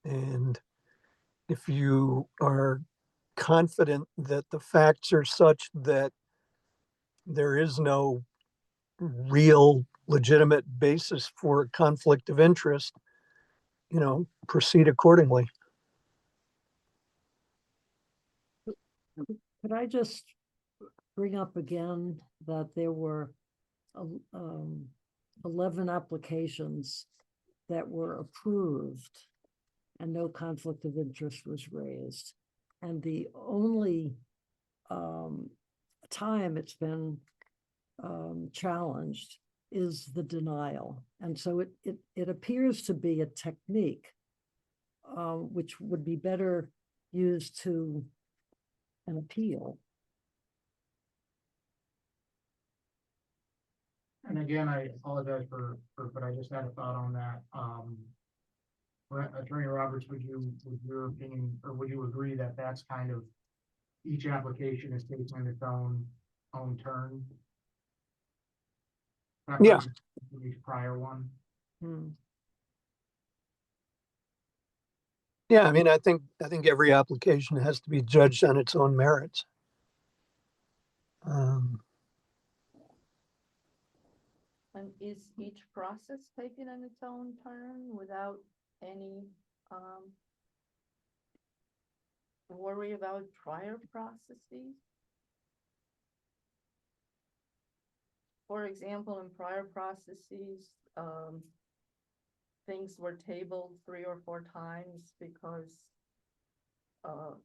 And if you are confident that the facts are such that there is no real legitimate basis for a conflict of interest, you know, proceed accordingly. Could I just bring up again that there were 11 applications that were approved and no conflict of interest was raised. And the only time it's been challenged is the denial. And so it appears to be a technique which would be better used to an appeal. And again, I apologize but I just had a thought on that. Attorney Roberts, would your opinion, or would you agree that that's kind of, each application is taking its own turn? Yeah. Each prior one? Yeah, I mean, I think every application has to be judged on its own merits. And is each process taken in its own turn without any worry about prior processes? For example, in prior processes, things were tabled 3 or 4 times because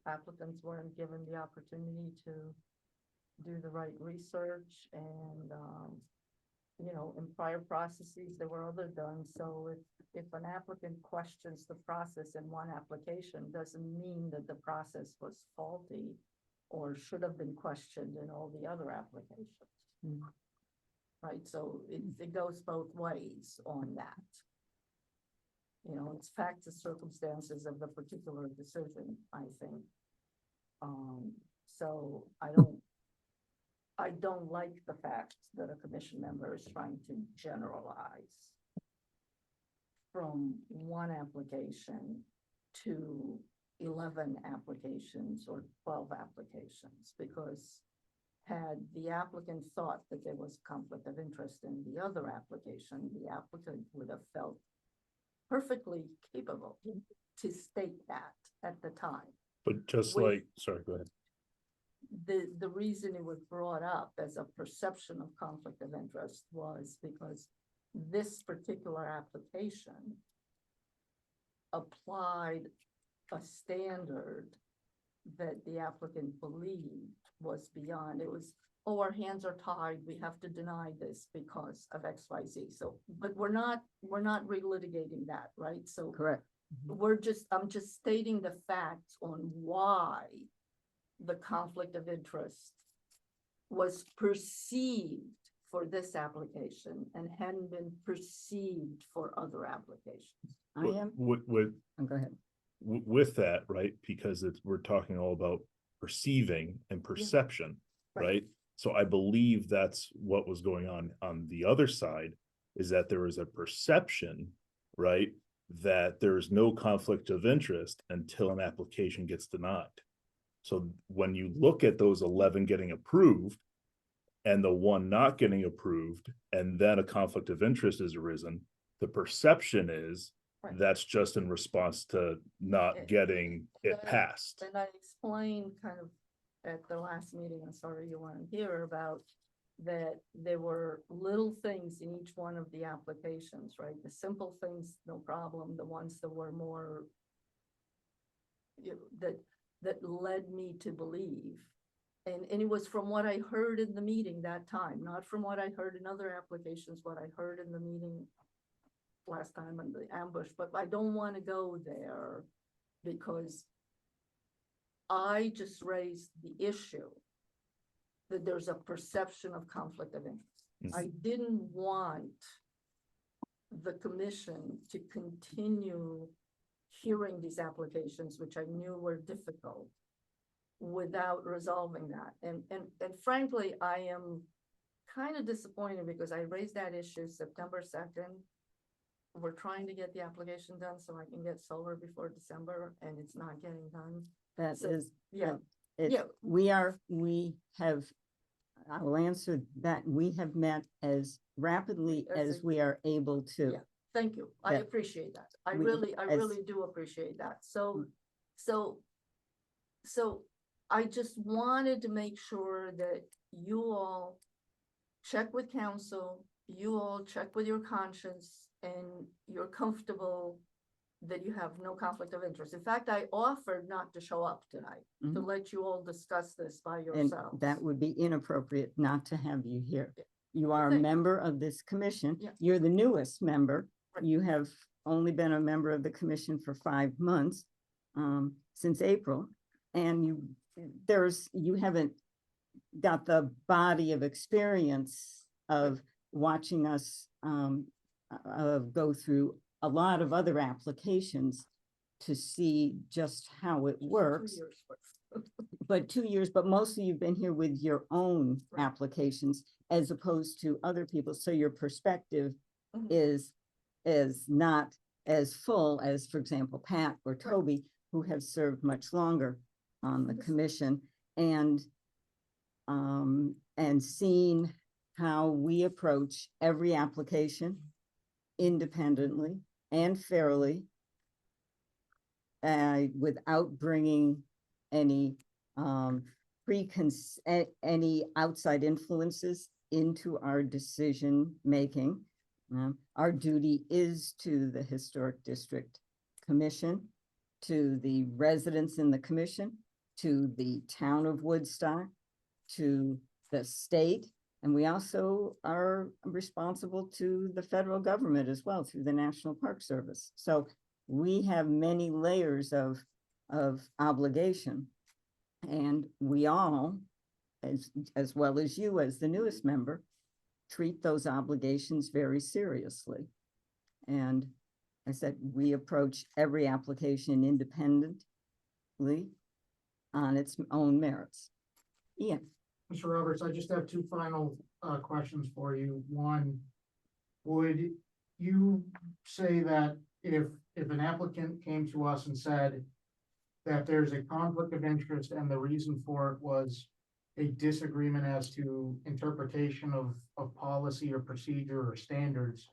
applicants weren't given the opportunity to do the right research, and you know, in prior processes, there were other done, so if an applicant questions the process in one application, doesn't mean that the process was faulty or should have been questioned in all the other applications. Mm. Right, so it goes both ways on that. You know, it's facts and circumstances of the particular decision, I think. So I don't like the fact that a commission member is trying to generalize from one application to 11 applications or 12 applications, because had the applicant thought that there was conflict of interest in the other application, the applicant would have felt perfectly capable to state that at the time. But just With- like, sorry, go ahead. The reason it was brought up as a perception of conflict of interest was because this particular application applied a standard that the applicant believed was beyond. It was, oh, our hands are tied, we have to deny this because of X, Y, Z. So, but we're not relitigating that, right? So Correct. I'm just stating the facts on why the conflict of interest was perceived for this application and hadn't been perceived for other applications. I am, With go ahead. with that, right? Because we're talking all about perceiving and perception, Right. right? So I believe that's what was going on the other side, is that there was a perception, right? That there is no conflict of interest until an application gets denied. So when you look at those 11 getting approved and the one not getting approved, and then a conflict of interest is arisen, the perception is Right. that's just in response to not It- getting it Right. passed. And I explained kind of at the last meeting, I'm sorry you weren't here, about that there were little things in each one of the applications, right? The simple things, no problem, the ones that were more that led me to believe. And it was from what I heard in the meeting that time, not from what I heard in other applications, what I heard in the meeting last time in the ambush, but I don't want to go there because I just raised the issue that there's a perception of conflict of interest. I didn't want the commission to continue hearing these applications, which I knew were difficult, without resolving that. And frankly, I am kind of disappointed because I raised that issue September 2nd. We're trying to get the application done so I can get solar before December, and it's not getting done. That So, is, Yeah, it, yeah. I will answer that. We have met as rapidly As as a- we are able to. Yeah. Thank you. I Yeah. appreciate that. I We- as- really do appreciate that. So I just wanted to make sure that you all check with council, you all check with your conscience, and you're comfortable that you have no conflict of interest. In fact, I offered not to show up tonight, to Mhm. let you all discuss this by And yourselves. that would be inappropriate not to have you here. Yeah. You are a Thank you. member of this commission. Yeah. You're the newest member. Right. You have only been a member of the commission for 5 months, since April. And you haven't got the body of experience of watching us, go through a lot of other applications to see just how it 2 works. years worth. But 2 years, but mostly you've been here with your own Right. applications as opposed to other people. So your perspective Mhm. is not as full as, for example, Pat or Toby, who have served much longer on the Understood. commission and seen how we approach every application independently and fairly without bringing any any outside influences into our decision making. Our duty is to the Historic District Commission, to the residents in the commission, to the town of Woodstock, to the state, And we also are responsible to the federal government as well through the National Park Service. So we have many layers of obligation. And we all, as well as you as the newest member, treat those obligations very seriously. And I said, we approach every application independently on its own merits. Ian? Mr. Roberts, I just have two final questions for you. One, would you say that if an applicant came to us and said that there's a conflict of interest and the reason for it was a disagreement as to interpretation of policy or procedure or standards,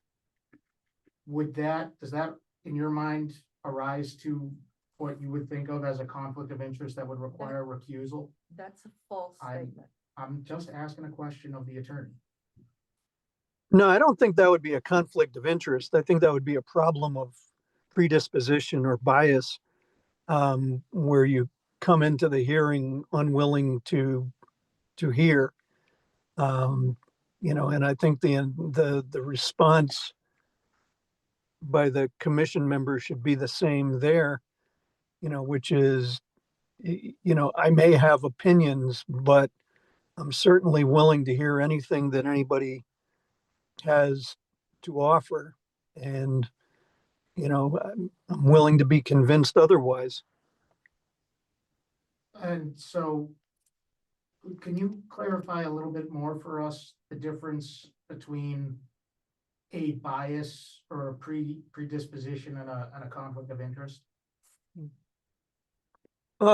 does that in your mind arise to what you would think of as a conflict of interest that would require recusal? That's a false statement. I'm just asking a question of the attorney. No, I don't think that would be a conflict of interest. I think that would be a problem of predisposition or bias, where you come into the hearing unwilling to hear. And I think the response by the commission member should be the same there, which is, I may have opinions, but I'm certainly willing to hear anything that anybody has to offer. And, I'm willing to be convinced otherwise. And so can you clarify a little bit more for us the difference between a bias or a predisposition and a conflict of interest?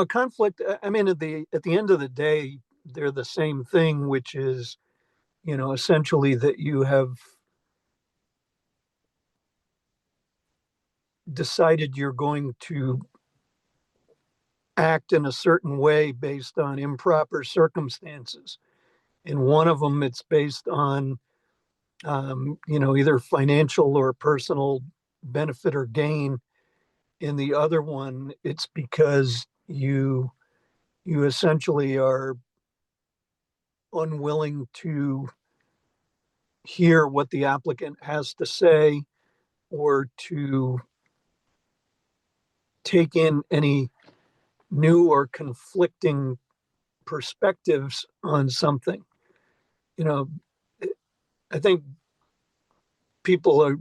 Conflict, I mean, at the end of the day, they're the same thing, which is, essentially that you have decided you're going to act in a certain way based on improper circumstances. In one of them, it's based on, either financial or personal benefit or gain. In the other one, it's because you essentially are unwilling to hear what the applicant has to say or to take in any new or conflicting perspectives on something. I think people are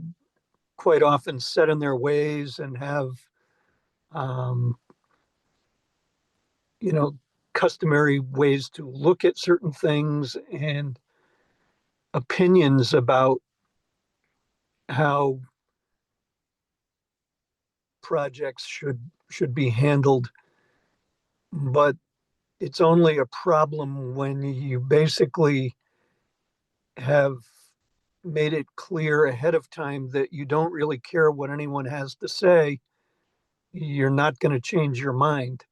quite often set in their ways and have, customary ways to look at certain things and opinions about how projects should be handled. But it's only a problem when you basically have made it clear ahead of time that you don't really care what anyone has to say. You're not going to change your mind.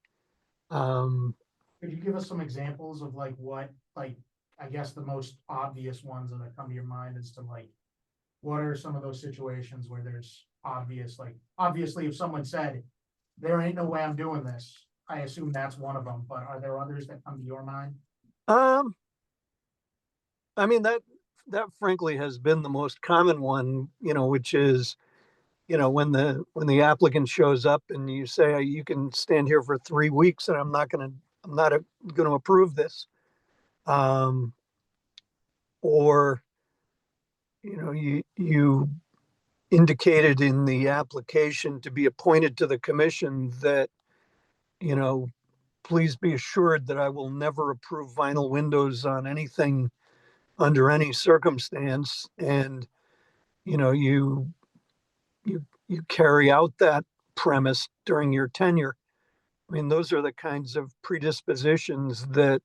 Could you give us some examples of I guess the most obvious ones that come to your mind as to what are some of those situations where there's obviously if someone said, there ain't no way I'm doing this, I assume that's one of them, but are there others that come to your mind? I mean, that frankly has been the most common one, which is, when the applicant shows up and you say, you can stand here for 3 weeks and I'm not going to approve this. Or, you indicated in the application to be appointed to the commission that, please be assured that I will never approve vinyl windows on anything under any circumstance. And, you carry out that premise during your tenure. I mean, those are the kinds of predispositions that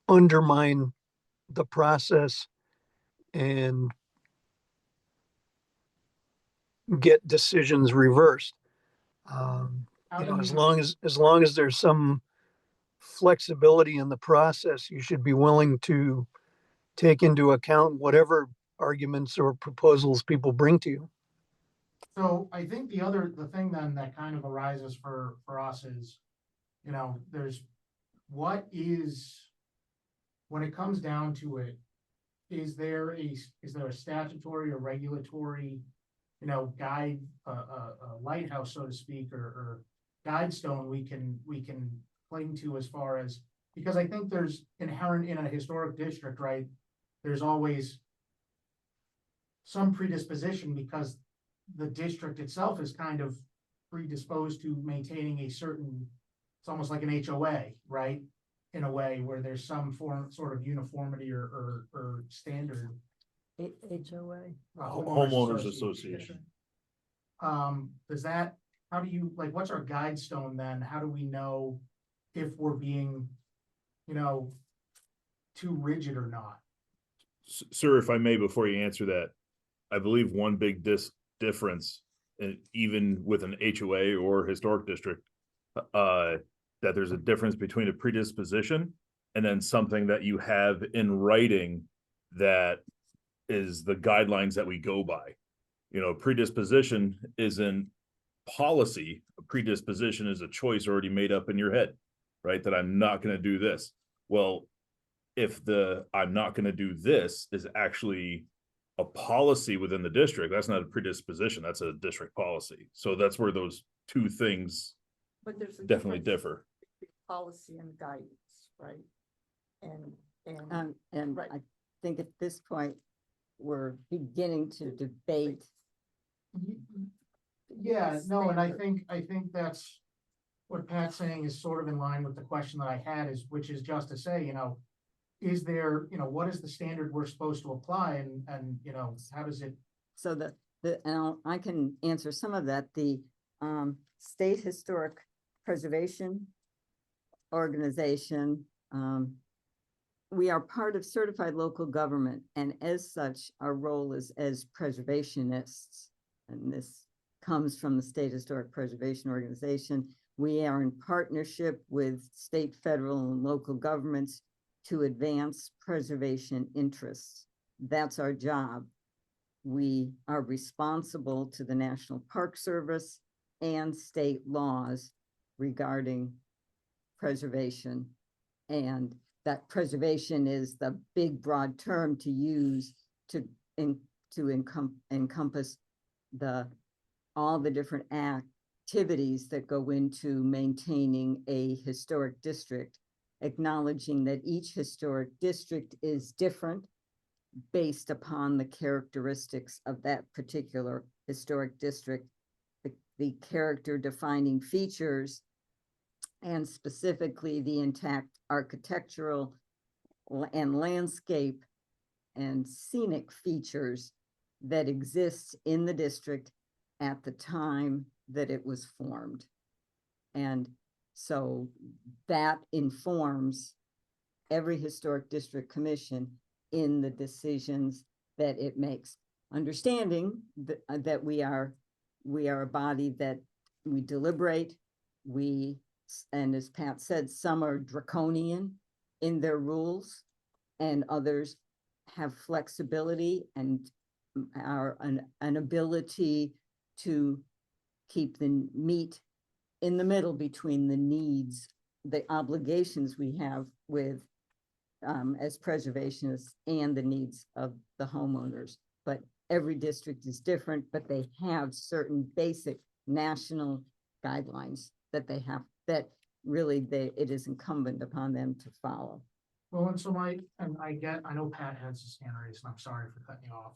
undermine the process and get decisions reversed. As long as there's some flexibility in the process, you should be willing to take into account whatever arguments or proposals people bring to you. So I think the thing then that kind of arises for us is, there's what is, when it comes down to it, is there a statutory or regulatory, guide, a lighthouse, so to speak, or guidestone we can cling to as far as, because I think there's inherent in a historic district, right? There's always some predisposition because the district itself is kind of predisposed to maintaining a certain, it's almost like an HOA, right? In a way where there's some form, sort of uniformity or standard. HOA. Homeowners Association. Does that, how do you, like, what's our guide stone then? How do we know if we're being, too rigid or not? Sir, if I may, before you answer that, I believe one big difference, even with an HOA or historic district, that there's a difference between a predisposition and then something that you have in writing that is the guidelines that we go by. Predisposition isn't policy. A predisposition is a choice already made up in your head, right? That I'm not going to do this. Well, if the I'm not going to do this is actually a policy within the district, that's not a predisposition, that's a district policy. So that's where those two things But there's a definitely difference differ. between policy and guidance, right? And, And Right. I think at this point, we're beginning to debate. Yeah, no, and Standard. I think that's what Pat's saying is sort of in line with the question that I had which is just to say, is there, what is the standard we're supposed to apply and, how does it? So I can answer some of that. The State Historic Preservation Organization, we are part of certified local government, and as such, our role is as preservationists. And this comes from the State Historic Preservation Organization. We are in partnership with state, federal, and local governments to advance preservation interests. That's our job. We are responsible to the National Park Service and state laws regarding preservation. And that preservation is the big broad term to use to encompass all the different activities that go into maintaining a historic district, acknowledging that each historic district is different based upon the characteristics of that particular historic district, the character defining features, and specifically the intact architectural and landscape and scenic features that exist in the district at the time that it was formed. And so that informs every historic district commission in the decisions that it makes, understanding that we are a body that we deliberate, and as Pat said, some are draconian in their rules and others have flexibility and are an ability to keep the meat in the middle between the needs, the obligations we have with as preservationists and the needs of the homeowners. But every district is different, but they have certain basic national guidelines that they have, that really it is incumbent upon them to follow. Well, and so I know Pat has his hand raised, and I'm sorry for cutting you off.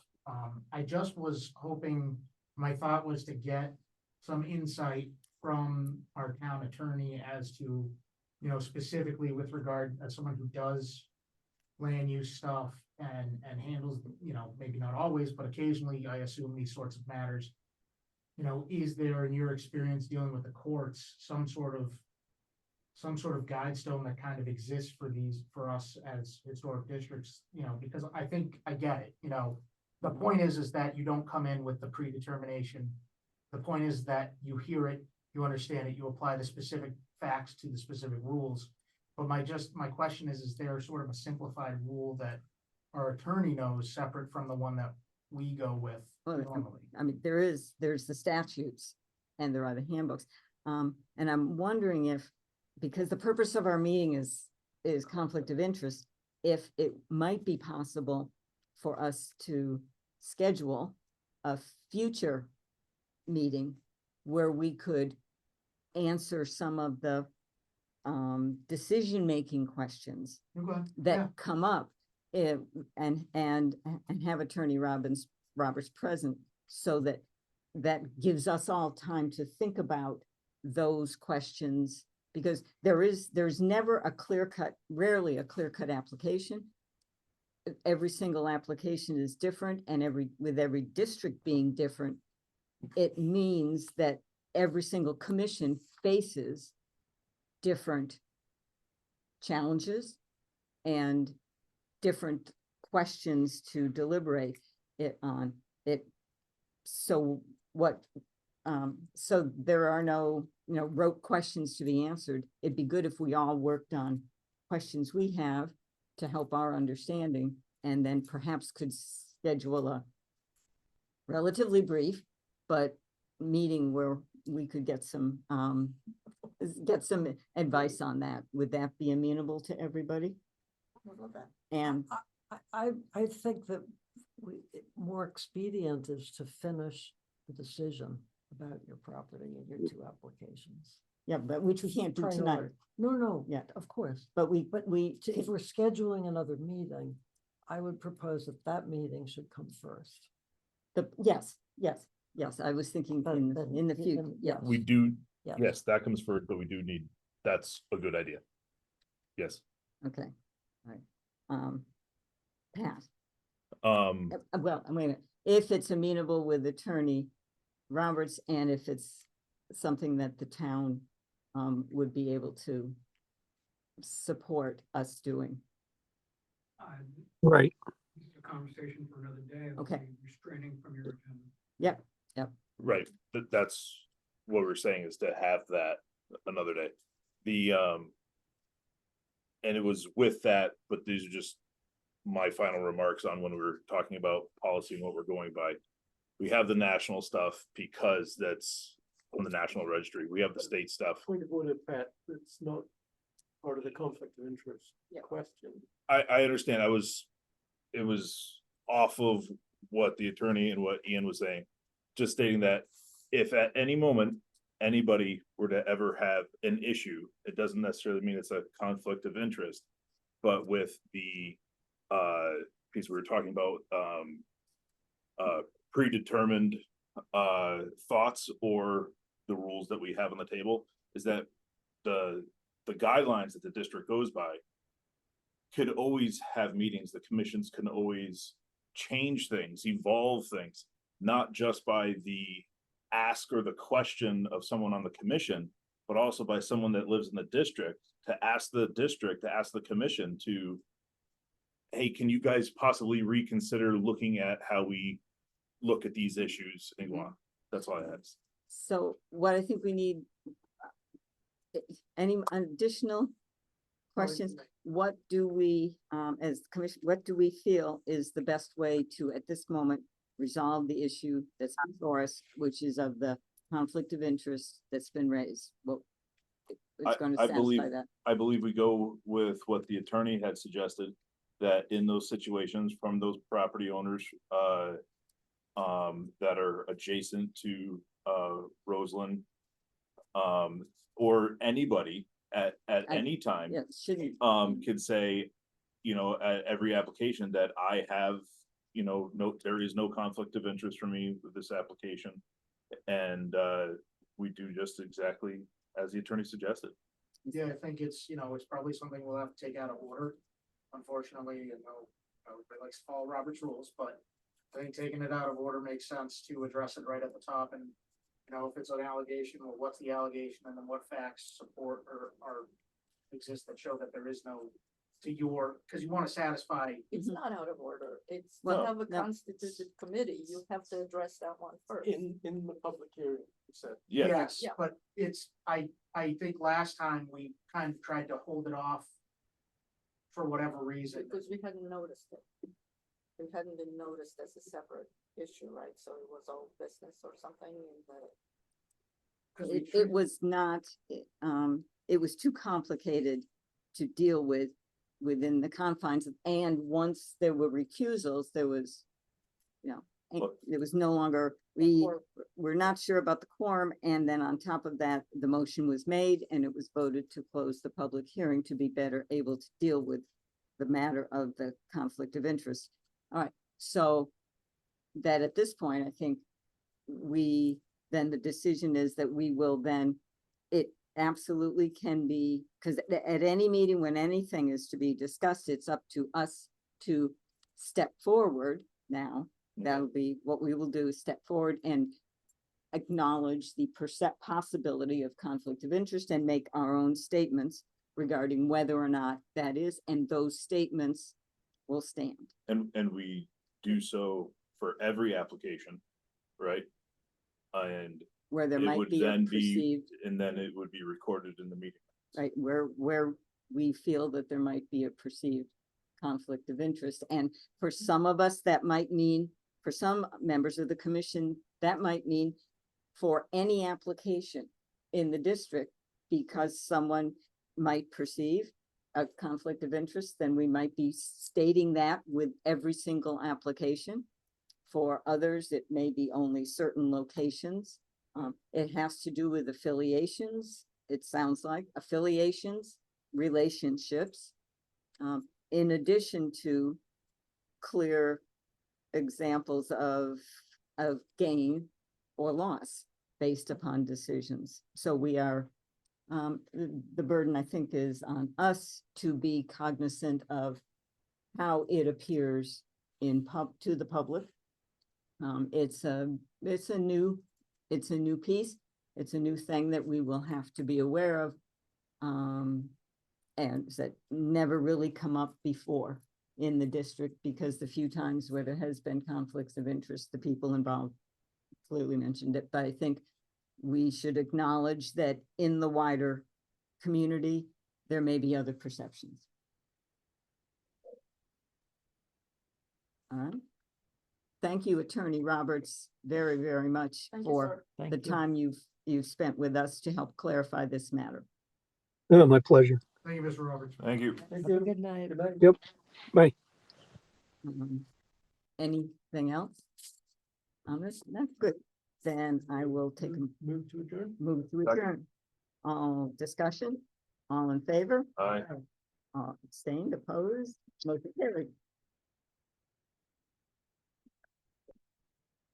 I just was hoping, my thought was to get some insight from our town attorney as to, specifically with regard as someone who does land use stuff and handles, maybe not always, but occasionally, I assume these sorts of matters. Is there, in your experience dealing with the courts, some sort of guidestone that kind of exists for us as historic districts, because I think I get it, the point is that you don't come in with the predetermination. The point is that you hear it, you understand it, you apply the specific facts to the specific rules. But my question is there sort of a simplified rule that our attorney knows separate from the one that we go with normally? I mean, there's the statutes and there are the handbooks. And I'm wondering if because the purpose of our meeting is conflict of interest, if it might be possible for us to schedule a future meeting where we could answer some of the decision-making questions Okay, yeah. that come up, and have Attorney Roberts present, so that that gives us all time to think about those questions, because there's never a rarely a clear-cut application. Every single application is different, and with every district being different, it means that every single commission faces different challenges and different questions to deliberate it on. So there are no, rote questions to be answered. It'd be good if we all worked on questions we have to help our understanding, and then perhaps could schedule a relatively brief, but meeting where we could get some advice on that. Would that be amenable to everybody? And I think that more expedient is to finish the decision about your property and your two applications. yeah, but which we can't do tonight. Priority. No, Yeah. of course. But If we're scheduling another meeting, I would propose that meeting should come first. yes, I was thinking But in then the future, in- yeah. We do, Yes. yes, that comes first, but we do need, that's a good idea. Yes. Okay, all right. Pat, well, wait a minute, if it's amenable with Attorney Roberts, and if it's something that the town would be able to support us doing. Right. A conversation for another day. Okay. Restraining from your agenda. Yep, Right, that's what we're saying, is to have that another day. And it was with that, but these are just my final remarks on when we were talking about policy and what we're going by. We have the national stuff because that's on the National Registry. We have the state stuff. Point of order, Pat, it's not part of the conflict of interest question. I understand. It was off of what the attorney and what Ian was saying, just stating that if at any moment anybody were to ever have an issue, it doesn't necessarily mean it's a conflict of interest. But with the piece we were talking about, predetermined thoughts or the rules that we have on the table, is that the guidelines that the district goes by could always have meetings. The commissions can always change things, evolve things, not just by the ask or the question of someone on the commission, but also by someone that lives in the district to ask the commission to, hey, can you guys possibly reconsider looking at how we look at these issues and go on? That's all I have. so what I think we need, any additional questions? What do we, as commission, what do we feel is the best way to, at this moment, resolve the issue that's before us, which is of the conflict of interest that's been raised? Well, it's going to I believe- satisfy that. I believe we go with what the attorney had suggested, that in those situations from those property owners that are adjacent to Roseland, or anybody at any time, Yeah, shouldn't, could say, at every application that I have, no, there is no conflict of interest for me with this application. And we do just exactly as the attorney suggested. Yeah, I think it's probably something we'll have to take out of order. Unfortunately, everybody likes to follow Robert's rules, but I think taking it out of order makes sense to address it right at the top. And, if it's an allegation, well, what's the allegation, and then what facts support or exist that show that there is no, because you want to satisfy. It's not out of order. It's, Well, you have a no. constituted committee. You have to address that one first. In the public hearing, you said. Yeah, Yes, Yeah. but I think last time we kind of tried to hold it off for whatever reason. Because we hadn't noticed it. It hadn't been noticed as a separate issue, right? So it was all business or something in the. Because we it was not, it was too complicated to deal with within the confines of, and once there were recusals, there was, it was no longer, we're not sure about the quorum, and then on top of that, the motion was made and it was voted to close the public hearing to be better able to deal with the matter of the conflict of interest. All right, so that at this point, I think then the decision is that we will then, it absolutely can be, because at any meeting when anything is to be discussed, it's up to us to step forward now. That'll be what we will do, is step forward and acknowledge the possibility of conflict of interest and make our own statements regarding whether or not that is, and those statements will stand. And we do so for every application, right? And Where there it might would be a then perceived, and then it would be recorded in the meeting. right, where we feel that there might be a perceived conflict of interest. And for some of us, that might mean, for some members of the commission, that might mean for any application in the district, because someone might perceive a conflict of interest, then we might be stating that with every single application. For others, it may be only certain locations. It has to do with affiliations. It sounds like affiliations, relationships, in addition to clear examples of gain or loss based upon decisions. So we are, the burden, I think, is on us to be cognizant of how it appears to the public. It's a new piece. It's a new thing that we will have to be aware of. And that never really come up before in the district, because the few times where there has been conflicts of interest, the people involved clearly mentioned it. But I think we should acknowledge that in the wider community, there may be other perceptions. All right. Thank you, Attorney Roberts, very, very much Thank you, for sir. the time you've spent with us to help clarify this matter. Oh, my pleasure. Thank you, Mr. Roberts. Thank you. Thank Have a you. good night. Good night. Yep. Bye. Anything else on this? That's good. Then I will take a Move to adjourn. move to adjourn. All discussion, all in favor, Aye. all abstained, opposed, motion carried.